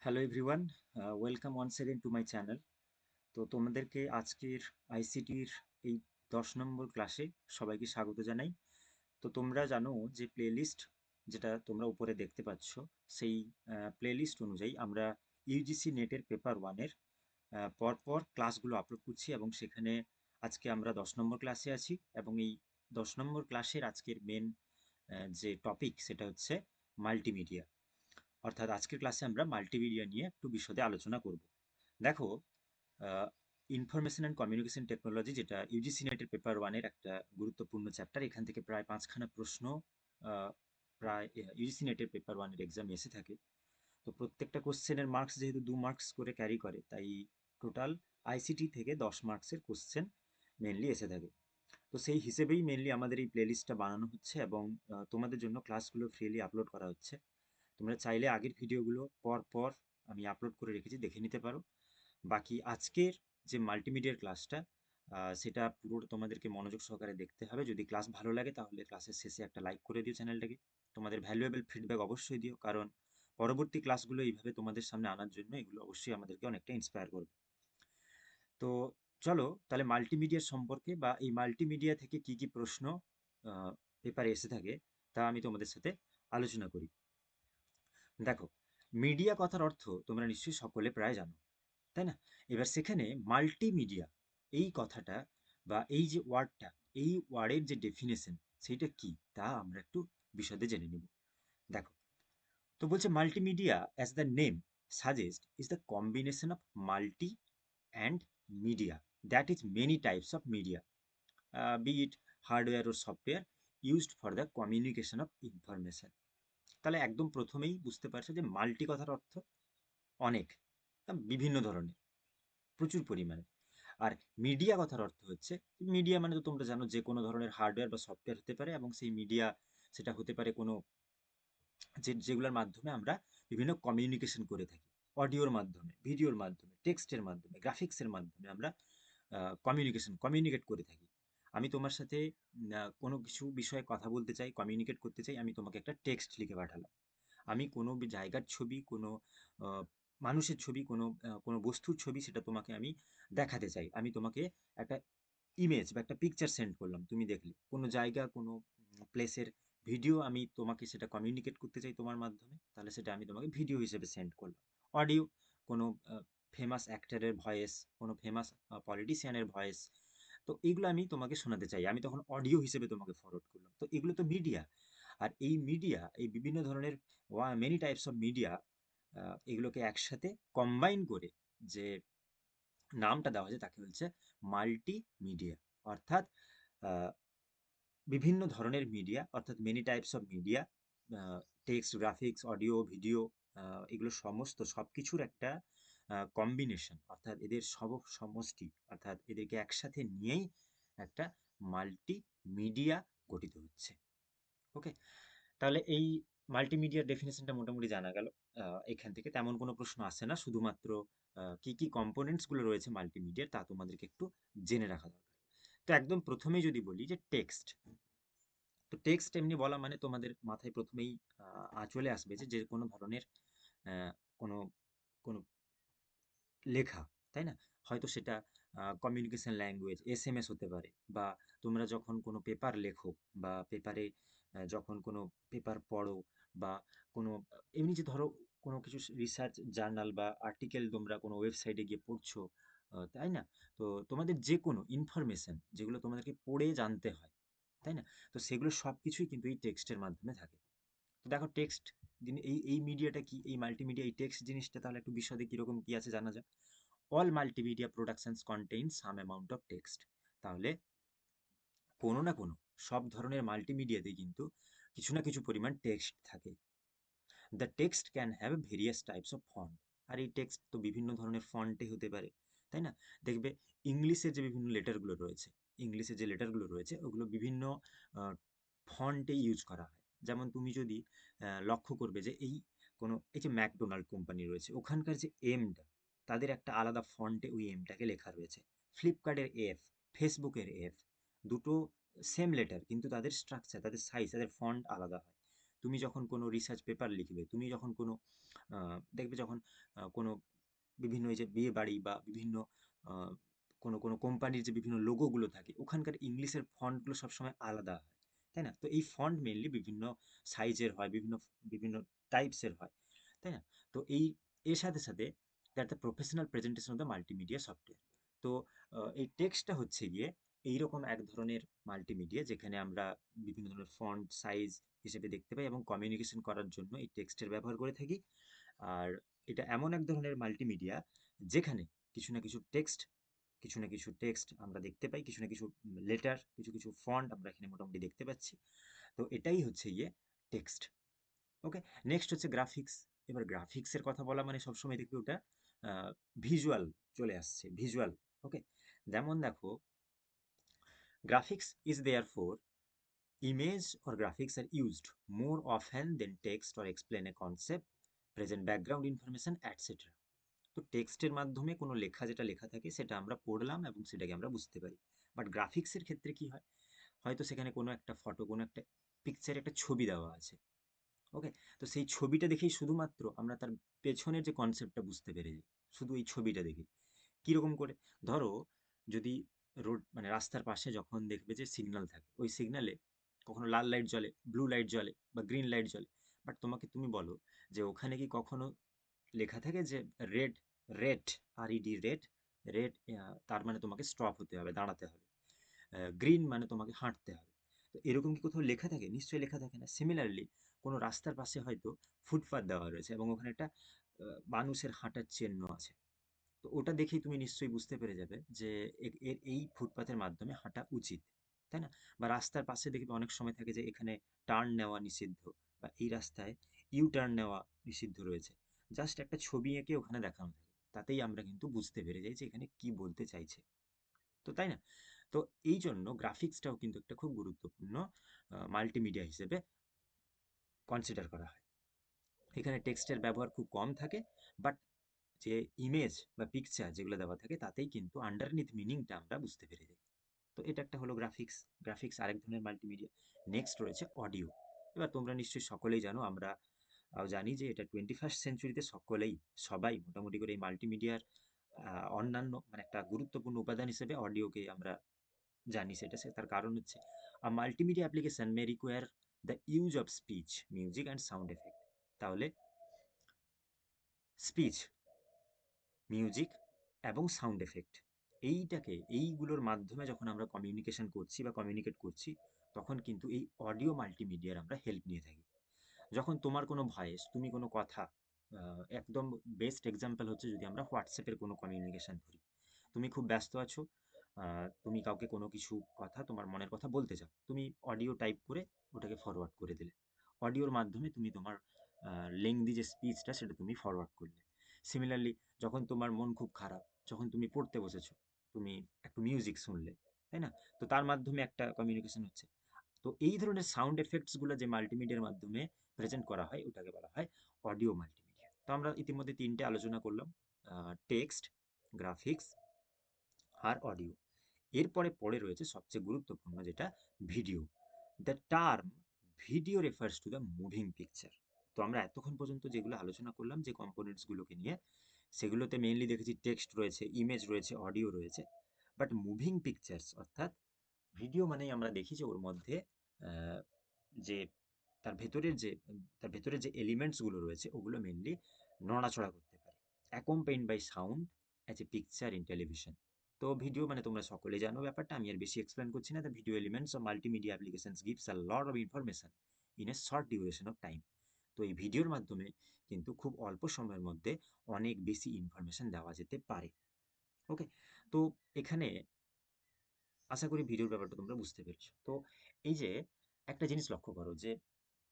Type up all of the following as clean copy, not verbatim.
Hello everyone, welcome once again to my channel. তো তোমাদেরকে আজকের আইসিটির এই 10 নম্বর ক্লাসে সবাইকে স্বাগত জানাই। তো তোমরা জানো যে প্লেলিস্ট যেটা তোমরা উপরে দেখতে পাচ্ছ, সেই প্লেলিস্ট অনুযায়ী আমরা ইউজিসি নেটের পেপার ওয়ানের পরপর ক্লাসগুলো আপলোড করছি এবং সেখানে আজকে আমরা 10 নম্বর ক্লাসে আছি এবং এই 10 নম্বর ক্লাসের আজকের মেন যে টপিক সেটা হচ্ছে মাল্টিমিডিয়া। অর্থাৎ আজকের ক্লাসে আমরা মাল্টিমিডিয়া নিয়ে একটু বিশদে আলোচনা করব। দেখো, ইনফরমেশন অ্যান্ড কমিউনিকেশন টেকনোলজি যেটা ইউজিসি নেটের পেপার ওয়ানের একটা গুরুত্বপূর্ণ চ্যাপ্টার, এখান থেকে প্রায় 5খানা প্রশ্ন আহ, প্রায় ইউজিসি নেটের পেপার ওয়ানের এক্সামে এসে থাকে। তো প্রত্যেকটা কোশ্চেনের মার্কস যেহেতু 2 মার্কস করে ক্যারি করে, তাই টোটাল আইসিটি থেকে 10 মার্কসের কোশ্চেন মেনলি এসে থাকে। তো সেই হিসেবেই মেনলি আমাদের এই প্লেলিস্টটা বানানো হচ্ছে এবং তোমাদের জন্য ক্লাসগুলো ফ্রিলি আপলোড করা হচ্ছে। তোমরা চাইলে আগের ভিডিওগুলো পর পর আমি আপলোড করে রেখেছি, দেখে নিতে পারো। বাকি আজকের যে মাল্টিমিডিয়ার ক্লাসটা, সেটা পুরো তোমাদেরকে মনোযোগ সহকারে দেখতে হবে। যদি ক্লাস ভালো লাগে তাহলে ক্লাসের শেষে একটা লাইক করে দিও চ্যানেলটাকে। তোমাদের ভ্যালুয়েবল ফিডব্যাক অবশ্যই দিও, কারণ পরবর্তী ক্লাসগুলো এইভাবে তোমাদের সামনে আনার জন্য এগুলো অবশ্যই আমাদেরকে অনেকটা ইন্সপায়ার করবে। তো চলো তাহলে মাল্টিমিডিয়া সম্পর্কে বা এই মাল্টিমিডিয়া থেকে কি কি প্রশ্ন পেপারে এসে থাকে তা আমি তোমাদের সাথে আলোচনা করি। দেখো, মিডিয়া কথার অর্থ তোমরা নিশ্চয়ই সকলে প্রায় জানো, তাই না? এবার সেখানে মাল্টিমিডিয়া এই কথাটা বা এই যে ওয়ার্ডটা, এই ওয়ার্ডের যে ডেফিনেশন সেইটা কি তা আমরা একটু বিশদে জেনে নিব। দেখো, তো বলছে multimedia as the name suggest is the combination of multi and media, that is many types of media, be it hardware ও software used for the communication of information. তাহলে একদম প্রথমেই বুঝতে পারছো যে মাল্টি কথার অর্থ অনেক, বিভিন্ন ধরনের, প্রচুর পরিমাণে। আর মিডিয়া কথার অর্থ হচ্ছে, মিডিয়া মানে তো তোমরা জানো যে কোনো ধরনের হার্ডওয়্যার বা সফটওয়্যার হতে পারে, এবং সেই মিডিয়া সেটা হতে পারে কোনো যেগুলোর মাধ্যমে আমরা বিভিন্ন কমিউনিকেশন করে থাকি। অডিওর মাধ্যমে, ভিডিওর মাধ্যমে, টেক্সটের মাধ্যমে, গ্রাফিক্সের মাধ্যমে আমরা কমিউনিকেট করে থাকি। আমি তোমার সাথে কোনো কিছু বিষয়ে কথা বলতে চাই, কমিউনিকেট করতে চাই, আমি তোমাকে একটা টেক্সট লিখে পাঠালাম। আমি কোনো জায়গার ছবি, কোনো আহ, মানুষের ছবি, কোনো বস্তুর ছবি, সেটা তোমাকে আমি দেখাতে চাই, আমি তোমাকে একটা ইমেজ বা একটা পিকচার সেন্ড করলাম, তুমি দেখলে কোনো জায়গা, কোনো প্লেসের ভিডিও, আমি তোমাকে সেটা কমিউনিকেট করতে চাই তোমার মাধ্যমে, তাহলে সেটা আমি তোমাকে ভিডিও হিসেবে সেন্ড করলাম। অডিও, কোনো ফেমাস অ্যাক্টরের ভয়েস, কোনো ফেমাস পলিটিশিয়ানের ভয়েস, তো এগুলো আমি তোমাকে শোনাতে চাই, আমি তখন অডিও হিসেবে তোমাকে ফরওয়ার্ড করলাম, তো এগুলো তো মিডিয়া। আর এই মিডিয়া, এই বিভিন্ন ধরনের মেনি টাইপস অফ মিডিয়া, এগুলোকে একসাথে কম্বাইন করে যে নামটা দেওয়া হয়েছে তাকে বলছে মাল্টিমিডিয়া। অর্থাৎ আহ, বিভিন্ন ধরনের মিডিয়া, অর্থাৎ many types of media, text, graphics, audio, video, এগুলো সমস্ত সবকিছুর একটা কম্বিনেশন, অর্থাৎ এদের সমষ্টি, অর্থাৎ এদেরকে একসাথে নিয়েই একটা মাল্টিমিডিয়া গঠিত হচ্ছে। ওকে, তাহলে এই মাল্টিমিডিয়ার ডেফিনেশনটা মোটামুটি জানা গেল। এখান থেকে তেমন কোনো প্রশ্ন আসে না, শুধুমাত্র কি কি কম্পোনেন্টস গুলো রয়েছে মাল্টিমিডিয়ার তা তোমাদেরকে একটু জেনে রাখা দরকার। তো একদম প্রথমেই যদি বলি যে টেক্সট, তো টেক্সট এমনি বলা মানে তোমাদের মাথায় প্রথমেই চলে আসবে যে যে কোনো ধরনের আহ, কোনো কোনো লেখা, তাই না? হয়তো সেটা কমিউনিকেশন ল্যাঙ্গুয়েজ, এসএমএস হতে পারে, বা তোমরা যখন কোনো পেপার লেখো বা পেপারে যখন কোনো পেপার পড়ো, বা কোনো এমনি যে ধরো কোনো কিছু রিসার্চ জার্নাল বা আর্টিকেল তোমরা কোনো ওয়েবসাইটে গিয়ে পড়ছো, তাই না? তো তোমাদের যে কোনো ইনফরমেশন যেগুলো তোমাদেরকে পড়ে জানতে হয়, তাই না? তো সেগুলো সব কিছুই কিন্তু এই টেক্সটের মাধ্যমে থাকে। তো দেখো টেক্সট, এই এই মিডিয়াটা কি, এই মাল্টিমিডিয়া, এই টেক্সট জিনিসটা তাহলে একটু বিশদে কিরকম কি আছে জানা যাক। All multimedia productions contain some amount of text. তাহলে কোনো না কোনো, সব ধরনের মাল্টিমিডিয়াতেই কিন্তু কিছু না কিছু পরিমাণ টেক্সট থাকে। The text can have various types of font. আর এই টেক্সট তো বিভিন্ন ধরনের ফন্টে হতে পারে, তাই না? দেখবে ইংলিশের যে বিভিন্ন লেটারগুলো রয়েছে, ইংলিশে যে লেটারগুলো রয়েছে ওগুলো বিভিন্ন ফন্টে ইউজ করা হয়। যেমন তুমি যদি লক্ষ্য করবে যে এই যে ম্যাকডোনাল্ড কোম্পানি রয়েছে, ওখানকার যে এমটা, তাদের একটা আলাদা ফন্টে ওই এমটাকে লেখা রয়েছে। ফ্লিপকার্টের এফ, ফেসবুকের এফ, দুটো সেম লেটার কিন্তু তাদের স্ট্রাকচার, তাদের সাইজ, তাদের ফন্ট আলাদা হয়। তুমি যখন কোনো রিসার্চ পেপার লিখবে, তুমি যখন কোনো দেখবে যখন কোনো বিভিন্ন এই যে বিয়ে বাড়ি বা বিভিন্ন আহ, কোনো কোনো কোম্পানির যে বিভিন্ন লোগোগুলো থাকে, ওখানকার ইংলিশের ফন্টগুলো সবসময় আলাদা হয়, তাই না? তো এই ফন্ট মেনলি বিভিন্ন সাইজের হয়, বিভিন্ন বিভিন্ন টাইপসের হয়, তাই না? তো এর সাথে সাথে that the professional presentation of the multimedia software. তো এই টেক্সটটা হচ্ছে গিয়ে এইরকম এক ধরনের মাল্টিমিডিয়া, যেখানে আমরা বিভিন্ন ধরনের ফন্ট সাইজ হিসেবে দেখতে পাই এবং কমিউনিকেশন করার জন্য এই টেক্সটের ব্যবহার করে থাকি। আর এটা এমন এক ধরনের মাল্টিমিডিয়া যেখানে কিছু না কিছু টেক্সট, কিছু না কিছু টেক্সট আমরা দেখতে পাই, কিছু না কিছু লেটার, কিছু কিছু ফন্ট আমরা এখানে মোটামুটি দেখতে পাচ্ছি। তো এটাই হচ্ছে গিয়ে টেক্সট। ওকে, নেক্সট হচ্ছে গ্রাফিক্স। এবার গ্রাফিক্সের কথা বলা মানে সবসময় দেখবে ওটা ভিজুয়াল চলে আসছে, ভিজুয়াল। ওকে, যেমন দেখো, graphics is therefore image or graphics are used more often than text or explain a concept, present background information, etc. তো টেক্সটের মাধ্যমে কোনো লেখা যেটা লেখা থাকে সেটা আমরা পড়লাম এবং সেটাকে আমরা বুঝতে পারি। বাট গ্রাফিক্সের ক্ষেত্রে কি হয়, হয়তো সেখানে কোনো একটা ফটো, কোনো একটা পিকচার, একটা ছবি দেওয়া আছে। ওকে, তো সেই ছবিটা দেখেই শুধুমাত্র আমরা তার পেছনের যে কনসেপ্টটা বুঝতে পেরে যাই, শুধু এই ছবিটা দেখে। কিরকম করে, ধরো যদি রোড মানে রাস্তার পাশে যখন দেখবে যে সিগন্যাল থাকে, ওই সিগন্যালে কখনো লাল লাইট জ্বলে, ব্লু লাইট জ্বলে বা গ্রিন লাইট জ্বলে, বাট তুমি বলো যে ওখানে কি কখনো লেখা থাকে যে red, red, RED, red, red, তার মানে তোমাকে স্টপ হতে হবে, দাঁড়াতে হবে। গ্রিন মানে তোমাকে হাঁটতে হবে। তো এরকম কি কোথাও লেখা থাকে? নিশ্চয়ই লেখা থাকে না। সিমিলারলি কোনো রাস্তার পাশে হয়তো ফুটপাথ দেওয়া রয়েছে এবং ওখানে একটা মানুষের হাঁটার চিহ্ন আছে। তো ওটা দেখেই তুমি নিশ্চয়ই বুঝতে পেরে যাবে যে এই ফুটপাথের মাধ্যমে হাঁটা উচিত, তাই না? বা রাস্তার পাশে দেখবে অনেক সময় থাকে যে এখানে টার্ন নেওয়া নিষিদ্ধ, বা এই রাস্তায় ইউ টার্ন নেওয়া নিষিদ্ধ রয়েছে। জাস্ট একটা ছবি এঁকে ওখানে দেখানো থাকে, তাতেই আমরা কিন্তু বুঝতে পেরে যাই যে এখানে কি বলতে চাইছে। তো তাই না? তো এই জন্য গ্রাফিক্সটাও কিন্তু একটা খুব গুরুত্বপূর্ণ মাল্টিমিডিয়া হিসেবে কনসিডার করা হয়। এখানে টেক্সটের ব্যবহার খুব কম থাকে, বাট যে ইমেজ বা পিকচার যেগুলো দেওয়া থাকে তাতেই কিন্তু আন্ডারনিথ মিনিংটা আমরা বুঝতে পেরে যাই। তো এটা একটা হলো গ্রাফিক্স। গ্রাফিক্স আরেক ধরনের মাল্টিমিডিয়া। নেক্সট রয়েছে অডিও। এবার তোমরা নিশ্চয়ই সকলেই জানো, আমরা জানি যে এটা 21st সেঞ্চুরিতে সবাই মোটামুটি করে এই মাল্টিমিডিয়ার অন্যান্য মানে একটা গুরুত্বপূর্ণ উপাদান হিসেবে অডিওকে আমরা জানি। তার কারণ হচ্ছে multimedia application may require the use of speech, music and sound effect. তাহলে স্পিচ, মিউজিক এবং সাউন্ড এফেক্ট, এইগুলোর মাধ্যমে যখন আমরা কমিউনিকেশন করছি বা কমিউনিকেট করছি, তখন কিন্তু এই অডিও মাল্টিমিডিয়ার আমরা হেল্প নিয়ে থাকি। যখন তোমার কোনো ভয়েস, তুমি কোনো কথা, একদম বেস্ট এক্সাম্পল হচ্ছে যদি আমরা হোয়াটসঅ্যাপের কোনো কমিউনিকেশন করি। তুমি খুব ব্যস্ত আছো, তুমি কাউকে কোনো কিছু কথা, তোমার মনের কথা বলতে চাও, তুমি অডিও টাইপ করে ওটাকে ফরওয়ার্ড করে দিলে। অডিওর মাধ্যমে তুমি তোমার লেংদি যে স্পিচটা সেটা তুমি ফরওয়ার্ড করলে। সিমিলারলি যখন তোমার মন খুব খারাপ, যখন তুমি পড়তে বসেছো, তুমি একটু মিউজিক শুনলে, তাই না? তো তার মাধ্যমে একটা কমিউনিকেশন হচ্ছে। তো এই ধরনের সাউন্ড এফেক্টসগুলো যে মাল্টিমিডিয়ার মাধ্যমে প্রেজেন্ট করা হয় ওটাকে বলা হয় অডিও মাল্টিমিডিয়া। তো আমরা ইতিমধ্যে তিনটে আলোচনা করলাম, টেক্সট, গ্রাফিক্স আর অডিও। এরপরে পড়ে রয়েছে সবচেয়ে গুরুত্বপূর্ণ যেটা video. The term video refers to the moving picture. তো আমরা এতক্ষণ পর্যন্ত যেগুলো আলোচনা করলাম যে কম্পোনেন্টসগুলোকে নিয়ে, সেগুলোতে মেইনলি দেখেছি টেক্সট রয়েছে, ইমেজ রয়েছে, অডিও রয়েছে। বাট মুভিং পিকচার্স অর্থাৎ ভিডিও মানেই আমরা দেখি যে ওর মধ্যে আহ, যে তার ভেতরের যে তার ভেতরের যে এলিমেন্টসগুলো রয়েছে ওগুলো মেইনলি নড়াচড়া করতে পারে, accompanied by sound as a picture in television. তো ভিডিও মানে তোমরা সকলে জানো ব্যাপারটা, আমি আর বেশি এক্সপ্লেন করছি না। The video elements of multimedia applications gives a lot of information in a short duration of time. তো এই ভিডিওর মাধ্যমে কিন্তু খুব অল্প সময়ের মধ্যে অনেক বেশি ইনফরমেশন দেওয়া যেতে পারে। ওকে, তো এখানে আশা করি ভিডিওর ব্যাপারটা তোমরা বুঝতে পেরেছো। তো এই যে একটা জিনিস লক্ষ্য করো যে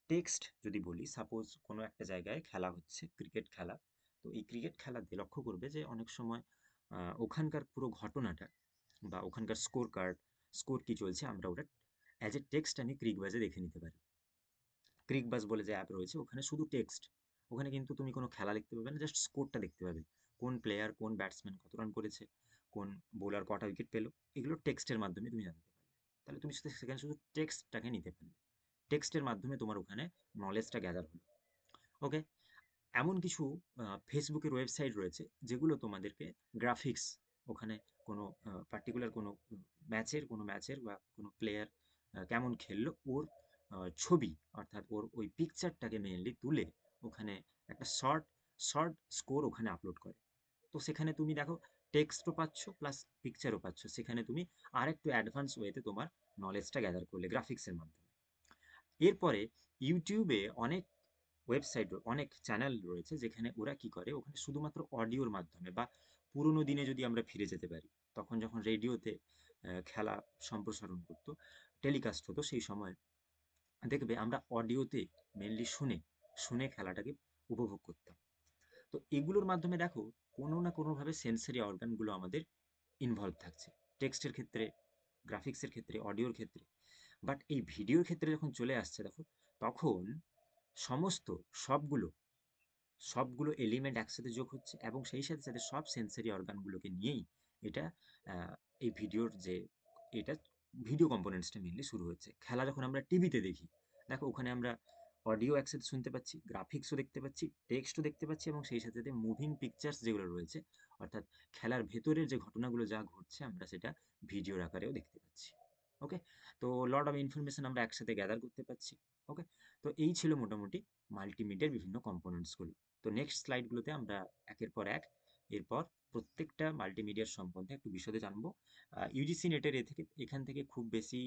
টেক্সট যদি বলি, সাপোজ কোনো একটা জায়গায় খেলা হচ্ছে, ক্রিকেট খেলা। তো এই ক্রিকেট খেলাতে লক্ষ্য করবে যে অনেক সময় ওখানকার পুরো ঘটনাটা বা ওখানকার স্কোর কার্ড, স্কোর কি চলছে, আমরা ওটা অ্যাজ এ টেক্সট আমি ক্রিকবাজে দেখে নিতে পারি। ক্রিকবাজ বলে যে অ্যাপ রয়েছে, ওখানে শুধু টেক্সট। ওখানে কিন্তু তুমি কোনো খেলা দেখতে পাবে না, জাস্ট স্কোরটা দেখতে পাবে। কোন প্লেয়ার, কোন ব্যাটসম্যান কত রান করেছে, কোন বোলার কটা উইকেট পেলো, এগুলো টেক্সটের মাধ্যমে তুমি জানতে পারলে। তাহলে তুমি সেখানে শুধু টেক্সটটাকে নিতে পারলে। টেক্সটের মাধ্যমে তোমার ওখানে নলেজটা গ্যাদার হলো। ওকে, এমন কিছু ফেসবুকের ওয়েবসাইট রয়েছে যেগুলো তোমাদেরকে গ্রাফিক্স, ওখানে কোনো পার্টিকুলার কোনো ম্যাচের বা কোনো প্লেয়ার কেমন খেললো ওর ছবি, অর্থাৎ ওর ওই পিকচারটাকে মেনলি তুলে ওখানে একটা শর্ট শর্ট স্কোর ওখানে আপলোড করে। তো সেখানে তুমি দেখো টেক্সটও পাচ্ছ প্লাস পিকচারও পাচ্ছ, সেখানে তুমি আর একটু অ্যাডভান্স ওয়েতে তোমার নলেজটা গ্যাদার করলে গ্রাফিক্সের মাধ্যমে। এরপরে ইউটিউবে অনেক ওয়েবসাইট, অনেক চ্যানেল রয়েছে যেখানে ওরা কি করে, ওখানে শুধুমাত্র অডিওর মাধ্যমে, বা পুরোনো দিনে যদি আমরা ফিরে যেতে পারি, তখন যখন রেডিওতে খেলা সম্প্রসারণ করতো, টেলিকাস্ট হতো, সেই সময় দেখবে আমরা অডিওতে মেনলি শুনে শুনে খেলাটাকে উপভোগ করতাম। তো এগুলোর মাধ্যমে দেখো কোনো না কোনোভাবে সেন্সরি অর্গানগুলো আমাদের ইনভলভ থাকছে, টেক্সটের ক্ষেত্রে, গ্রাফিক্সের ক্ষেত্রে, অডিওর ক্ষেত্রে। বাট এই ভিডিওর ক্ষেত্রে যখন চলে আসছে দেখো, তখন সমস্ত সবগুলো সবগুলো এলিমেন্ট একসাথে যোগ হচ্ছে, এবং সেই সাথে সাথে সব সেন্সরি অর্গানগুলোকে নিয়েই এটা এই ভিডিওর যে এটা ভিডিও কম্পোনেন্টসটা মেনলি শুরু হচ্ছে। খেলা যখন আমরা টিভিতে দেখি, দেখো ওখানে আমরা অডিও একসাথে শুনতে পাচ্ছি, গ্রাফিক্সও দেখতে পাচ্ছি, টেক্সটও দেখতে পাচ্ছি, এবং সেই সাথে সাথে মুভিং পিকচার্স যেগুলো রয়েছে, অর্থাৎ খেলার ভেতরের যে ঘটনাগুলো যা ঘটছে আমরা সেটা ভিডিওর আকারেও দেখতে পাচ্ছি। ওকে, তো লট অফ ইনফরমেশন আমরা একসাথে গ্যাদার করতে পারছি। ওকে, তো এই ছিল মোটামুটি মাল্টিমিডিয়ার বিভিন্ন কম্পোনেন্টসগুলো। তো নেক্সট স্লাইডগুলোতে আমরা একের পর এক এরপর প্রত্যেকটা মাল্টিমিডিয়ার সম্বন্ধে একটু বিশদে জানবো। ইউজিসি নেটের এখান থেকে খুব বেশি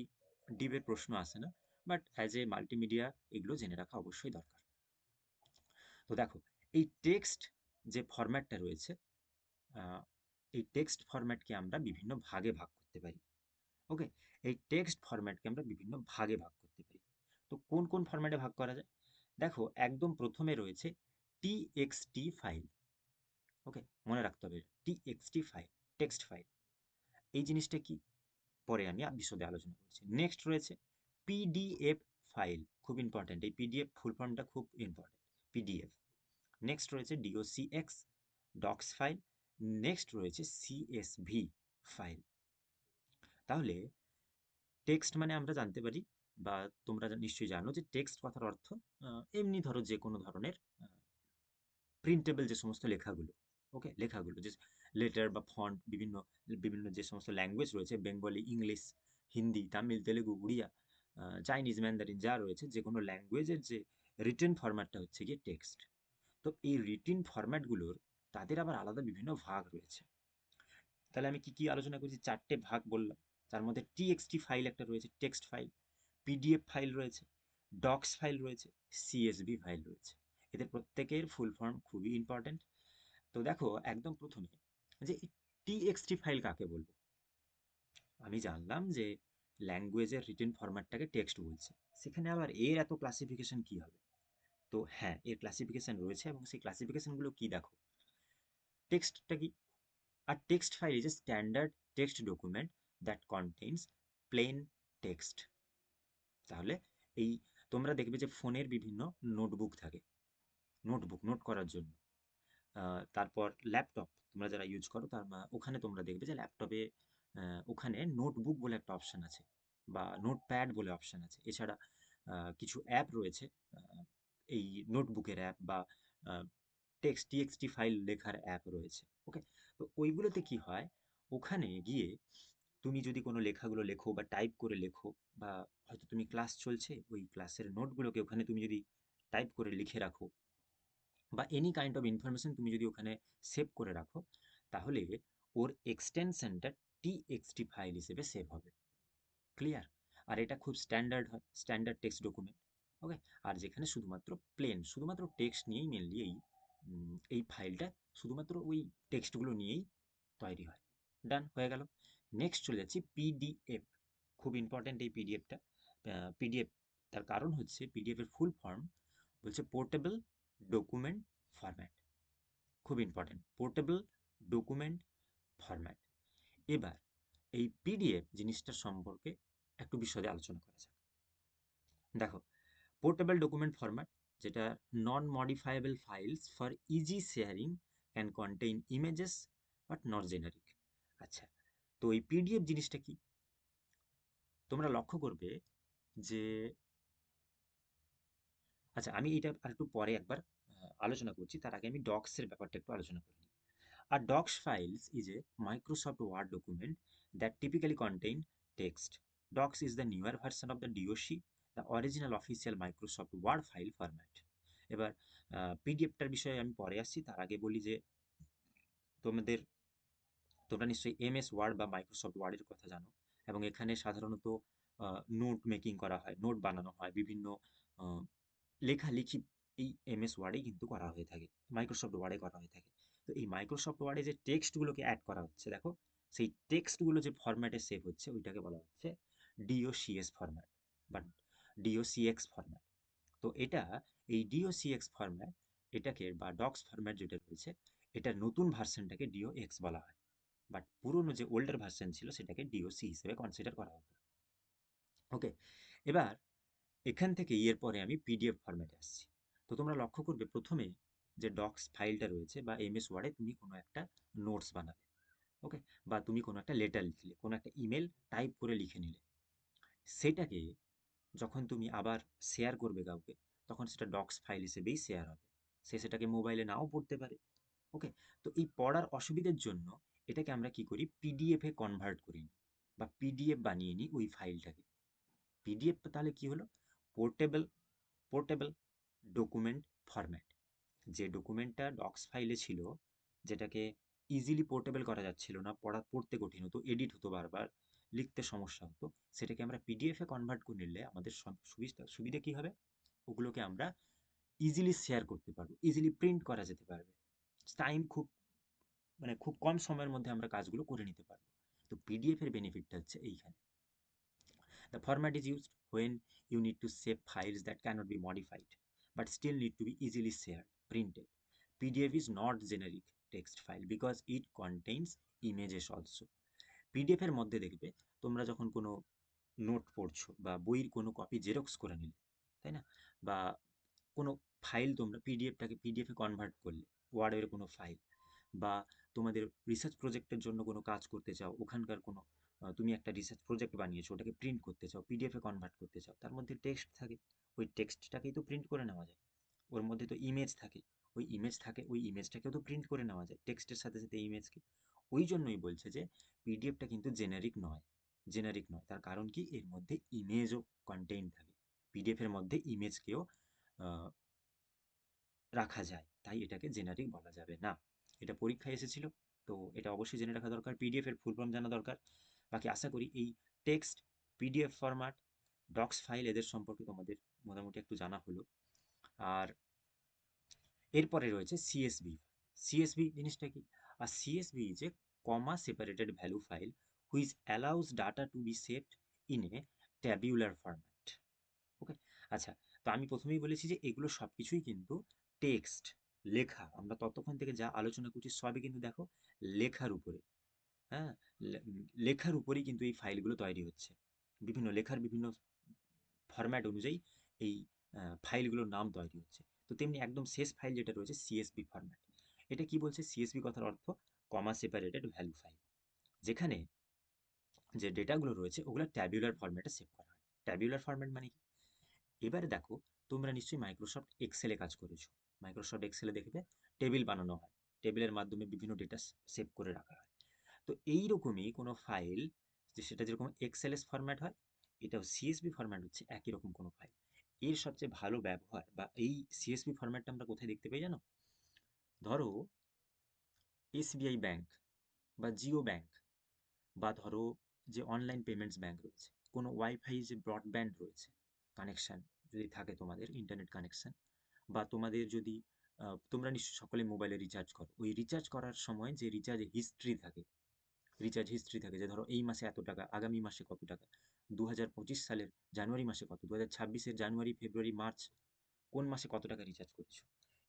ডিপের প্রশ্ন আসে না, বাট অ্যাজ এ মাল্টিমিডিয়া এগুলো জেনে রাখা অবশ্যই দরকার। তো দেখো, এই টেক্সট যে ফরম্যাটটা রয়েছে, আহ, এই টেক্সট ফরম্যাটকে আমরা বিভিন্ন ভাগে ভাগ করতে পারি। ওকে, এই টেক্সট ফরম্যাটকে আমরা বিভিন্ন ভাগে ভাগ করতে পারি। তো কোন কোন ফরম্যাটে ভাগ করা যায়? দেখো, একদম প্রথমে রয়েছে টিএক্সটি ফাইল। ওকে, মনে রাখতে হবে টিএক্সটি ফাইল, টেক্সট ফাইল। এই জিনিসটা কি, পরে আমি বিশদে আলোচনা করছি। নেক্সট রয়েছে পিডিএফ ফাইল, খুব ইম্পর্টেন্ট, এই পিডিএফ ফুল ফর্মটা খুব ইম্পর্টেন্ট, পিডিএফ। নেক্সট রয়েছে ডিওসিএক্স, ডক্স ফাইল। নেক্সট রয়েছে সিএসভি ফাইল। তাহলে টেক্সট মানে আমরা জানতে পারি, বা তোমরা নিশ্চয়ই জানো যে টেক্সট কথার অর্থ এমনি ধরো যে কোনো ধরনের প্রিন্টেবল যে সমস্ত লেখাগুলো, ওকে, লেখাগুলো যে লেটার বা ফন্ট, বিভিন্ন বিভিন্ন যে সমস্ত ল্যাঙ্গুয়েজ রয়েছে, বেঙ্গলি, ইংলিশ, হিন্দি, তামিল, তেলেগু, উড়িয়া, চাইনিজ, ম্যান্দারিন, যা রয়েছে, যে কোনো ল্যাঙ্গুয়েজের যে রিটেন ফরম্যাটটা হচ্ছে গিয়ে টেক্সট। তো এই রিটেন ফরম্যাটগুলোর তাদের আবার আলাদা বিভিন্ন ভাগ রয়েছে। তাহলে আমি কি কি আলোচনা করছি, চারটে ভাগ বললাম। তার মধ্যে টিএক্সটি ফাইল একটা রয়েছে, টেক্সট ফাইল, পিডিএফ ফাইল রয়েছে, ডক্স ফাইল রয়েছে, সিএসভি ফাইল রয়েছে। এদের প্রত্যেকের ফুল ফর্ম খুবই ইম্পর্টেন্ট। তো দেখো, একদম প্রথমে যে টিএক্সটি ফাইল কাকে বলবো, আমি জানলাম যে ল্যাঙ্গুয়েজের রিটেন ফরম্যাটটাকে টেক্সট বলছে, সেখানে আবার এর এত ক্লাসিফিকেশন কি হবে? তো হ্যাঁ, এর ক্লাসিফিকেশন রয়েছে, এবং সেই ক্লাসিফিকেশনগুলো কি দেখো, টেক্সটটা কি, আর text file is a standard text document that contains plain text. তাহলে এই তোমরা দেখবে যে ফোনের বিভিন্ন নোটবুক থাকে, নোট করার জন্য। তারপর ল্যাপটপ তোমরা যারা ইউজ করো, ওখানে তোমরা দেখবে যে ল্যাপটপে ওখানে নোটবুক বলে একটা অপশন আছে, বা নোটপ্যাড বলে অপশন আছে। এছাড়া কিছু অ্যাপ রয়েছে, আহ, এই নোটবুকের অ্যাপ, বা টিএক্সটি ফাইল লেখার অ্যাপ রয়েছে। ওকে, তো ওইগুলোতে কি হয়, ওখানে গিয়ে তুমি যদি কোনো লেখাগুলো লেখো বা টাইপ করে লেখো, বা হয়তো তুমি ক্লাস চলছে, ওই ক্লাসের নোটগুলোকে ওখানে তুমি যদি টাইপ করে লিখে রাখো, বা এনি কাইন্ড অফ ইনফরমেশন তুমি যদি ওখানে সেভ করে রাখো, তাহলে ওর এক্সটেনশনটা টিএক্সটি ফাইল হিসেবে সেভ হবে। ক্লিয়ার? আর এটা খুব স্ট্যান্ডার্ড হয়, স্ট্যান্ডার্ড টেক্সট ডকুমেন্ট। ওকে, আর যেখানে শুধুমাত্র শুধুমাত্র টেক্সট নিয়েই মেনলি এই ফাইলটা, শুধুমাত্র ওই টেক্সটগুলো নিয়েই তৈরি হয়। ডান হয়ে গেল। নেক্সট চলে যাচ্ছি পিডিএফ। খুব ইম্পর্ট্যান্ট এই পিডিএফটা। পিডিএফ, তার কারণ হচ্ছে পিডিএফ এর ফুল ফর্ম বলছে পোর্টেবল ডকুমেন্ট ফরম্যাট। খুব ইম্পর্ট্যান্ট, পোর্টেবল ডকুমেন্ট ফরম্যাট। এবার এই পিডিএফ জিনিসটার সম্পর্কে একটু বিশদে আলোচনা করা যাক। দেখো, পোর্টেবল ডকুমেন্ট ফরম্যাট, যেটা non modifiable files for easy sharing, can contain images but not generic. আচ্ছা, তো এই পিডিএফ জিনিসটা কি, তোমরা লক্ষ্য করবে যে আচ্ছা, আমি এটা আর একটু পরে একবার আলোচনা করছি। তার আগে আমি ডক্সের ব্যাপারটা একটু আলোচনা করি। A docs files is a Microsoft Word document that typically contain text. Docs is the newer version of the DOC, the original official Microsoft Word file format. এবার পিডিএফটার বিষয়ে আমি পরে আসছি। তার আগে বলি যে তোমাদের তোমরা নিশ্চয়ই এমএস ওয়ার্ড বা মাইক্রোসফট ওয়ার্ডের কথা জানো, এবং এখানে সাধারণত নোট মেকিং করা হয়, নোট বানানো হয়, বিভিন্ন আহ, লেখালেখি এই এমএস ওয়ার্ডেই কিন্তু করা হয়ে থাকে, মাইক্রোসফট ওয়ার্ডে করা হয়ে থাকে। তো এই মাইক্রোসফট ওয়ার্ডে যে টেক্সটগুলোকে অ্যাড করা হচ্ছে, দেখো সেই টেক্সটগুলো যে ফরম্যাটে সেভ হচ্ছে ওইটাকে বলা হচ্ছে ডিওসিএস ফরম্যাট বা ডিওসিএক্স ফরম্যাট। তো এটা, এই ডিওসিএক্স ফরম্যাট, এটাকে বা ডক্স ফরম্যাট যেটা রয়েছে, এটার নতুন ভার্সনটাকে ডিও এক্স বলা হয়। বাট পুরনো যে ওল্ডার ভার্সন ছিল সেটাকে ডিওসি হিসেবে কনসিডার করা হতো। ওকে, এবার এখান থেকে এর পরে আমি পিডিএফ ফরম্যাটে আসছি। তো তোমরা লক্ষ্য করবে প্রথমে যে ডক্স ফাইলটা রয়েছে বা এমএস ওয়ার্ডে তুমি কোনো একটা নোটস বানালে, ওকে, বা তুমি কোনো একটা লেটার লিখলে, কোনো একটা ইমেল টাইপ করে লিখে নিলে, সেটাকে যখন তুমি আবার শেয়ার করবে কাউকে, তখন সেটা ডক্স ফাইল হিসেবেই শেয়ার হবে। সে সেটাকে মোবাইলে নাও পড়তে পারে। ওকে, তো এই পড়ার অসুবিধার জন্য এটাকে আমরা কি করি, পিডিএফ এ কনভার্ট করি নিই বা পিডিএফ বানিয়ে নিই ওই ফাইলটাকে। পিডিএফ তাহলে কি হলো, পোর্টেবল পোর্টেবল ডকুমেন্ট ফরম্যাট। যে ডকুমেন্টটা ডক্স ফাইলে ছিল, যেটাকে ইজিলি পোর্টেবল করা যাচ্ছিল না, পড়তে কঠিন হতো, এডিট হতো বারবার, লিখতে সমস্যা হতো, সেটাকে আমরা পিডিএফ এ কনভার্ট করে নিলে আমাদের সুবিধা কি হবে, ওগুলোকে আমরা ইজিলি শেয়ার করতে পারবো, ইজিলি প্রিন্ট করা যেতে পারবে। টাইম খুব, মানে খুব কম সময়ের মধ্যে আমরা কাজগুলো করে নিতে পারবো। তো পিডিএফ এর বেনিফিটটা হচ্ছে এইখানে। The format is used when you need to save files that cannot be modified but still need to be easily shared, printed. PDF is not generic text file because it contains images also. PDF এর মধ্যে দেখবে তোমরা যখন কোনো note পড়ছো বা বইয়ের কোনো কপি জেরক্স করে নিলে, তাই না, বা কোনো ফাইল তোমরা পিডিএফে কনভার্ট করলে, ওয়ার্ডের কোনো ফাইল, বা তোমাদের রিসার্চ প্রজেক্টের জন্য কোনো কাজ করতে চাও, ওখানকার কোনো তুমি একটা রিসার্চ প্রজেক্ট বানিয়েছো, ওটাকে প্রিন্ট করতে চাও, পিডিএফে কনভার্ট করতে চাও, তার মধ্যে টেক্সট থাকে, ওই টেক্সটটাকেই তো প্রিন্ট করে নেওয়া যায়। ওর মধ্যে তো ইমেজ থাকে, ওই ইমেজটাকেও তো প্রিন্ট করে নেওয়া যায় টেক্সটের সাথে সাথে ইমেজকে। ওই জন্যই বলছে যে পিডিএফটা কিন্তু জেনারিক নয়। তার কারণ কি, এর মধ্যে ইমেজও কন্টেইন থাকে, পিডিএফ এর মধ্যে ইমেজকেও রাখা যায়, তাই এটাকে জেনারিক বলা যাবে না। এটা পরীক্ষায় এসেছিল, তো এটা অবশ্যই জেনে রাখা দরকার, পিডিএফ এর ফুল ফর্ম জানা দরকার। বাকি আশা করি এই text, PDF format, docs file এদের সম্পর্কে তোমাদের মোটামুটি একটু জানা হলো। আর এরপরে রয়েছে সিএসভি। সিএসভি জিনিসটা কি? আর CSV is a comma separated value file which allows data to be saved in a tabular format. Okay, আচ্ছা, তো আমি প্রথমেই বলেছি যে এগুলো সব কিছুই কিন্তু টেক্সট, লেখা, আমরা ততক্ষণ থেকে যা আলোচনা করছি সবই কিন্তু দেখো লেখার উপরে। হ্যাঁ, লেখার উপরেই কিন্তু এই ফাইলগুলো তৈরি হচ্ছে, বিভিন্ন লেখার বিভিন্ন ফরম্যাট অনুযায়ী এই ফাইলগুলোর নাম তৈরি হচ্ছে। তো তেমনি একদম শেষ ফাইল যেটা রয়েছে সিএসভি ফরম্যাট, এটা কি বলছে, সিএসভি কথার অর্থ কমা সেপারেটেড ভ্যালু ফাইল, যেখানে যে ডেটাগুলো রয়েছে ওগুলো ট্যাবুলার ফরম্যাটে সেভ করা হয়। ট্যাবুলার ফরম্যাট মানে কি? এবারে দেখো, তোমরা নিশ্চয়ই মাইক্রোসফট এক্সেলে কাজ করেছো। মাইক্রোসফট এক্সেলে দেখবে টেবিল বানানো হয়, টেবিলের মাধ্যমে বিভিন্ন ডেটা সেভ করে রাখা হয়। তো এইরকমই কোনো ফাইল, যে সেটা যেরকম এক্সএলএস ফরম্যাট হয়, এটাও সিএসভি ফরম্যাট হচ্ছে একই রকম কোনো ফাইল। এর সবচেয়ে ভালো ব্যবহার বা এই সিএসভি ফরম্যাটটা আমরা কোথায় দেখতে পাই জানো? ধরো এসবিআই ব্যাংক বা জিও ব্যাংক, বা ধরো যে অনলাইন পেমেন্টস ব্যাংক রয়েছে, কোনো ওয়াইফাই যে ব্রডব্যান্ড রয়েছে কানেকশন, যদি থাকে তোমাদের ইন্টারনেট কানেকশন, বা তোমাদের যদি তোমরা নিশ্চয়ই সকলে মোবাইলে রিচার্জ করো, ওই রিচার্জ করার সময় যে রিচার্জ হিস্ট্রি থাকে, যে ধরো এই মাসে এত টাকা, আগামী মাসে কত টাকা, 2025 সালের জানুয়ারি মাসে কত, 2026-এর জানুয়ারি, ফেব্রুয়ারি, মার্চ, কোন মাসে কত টাকা রিচার্জ করেছো।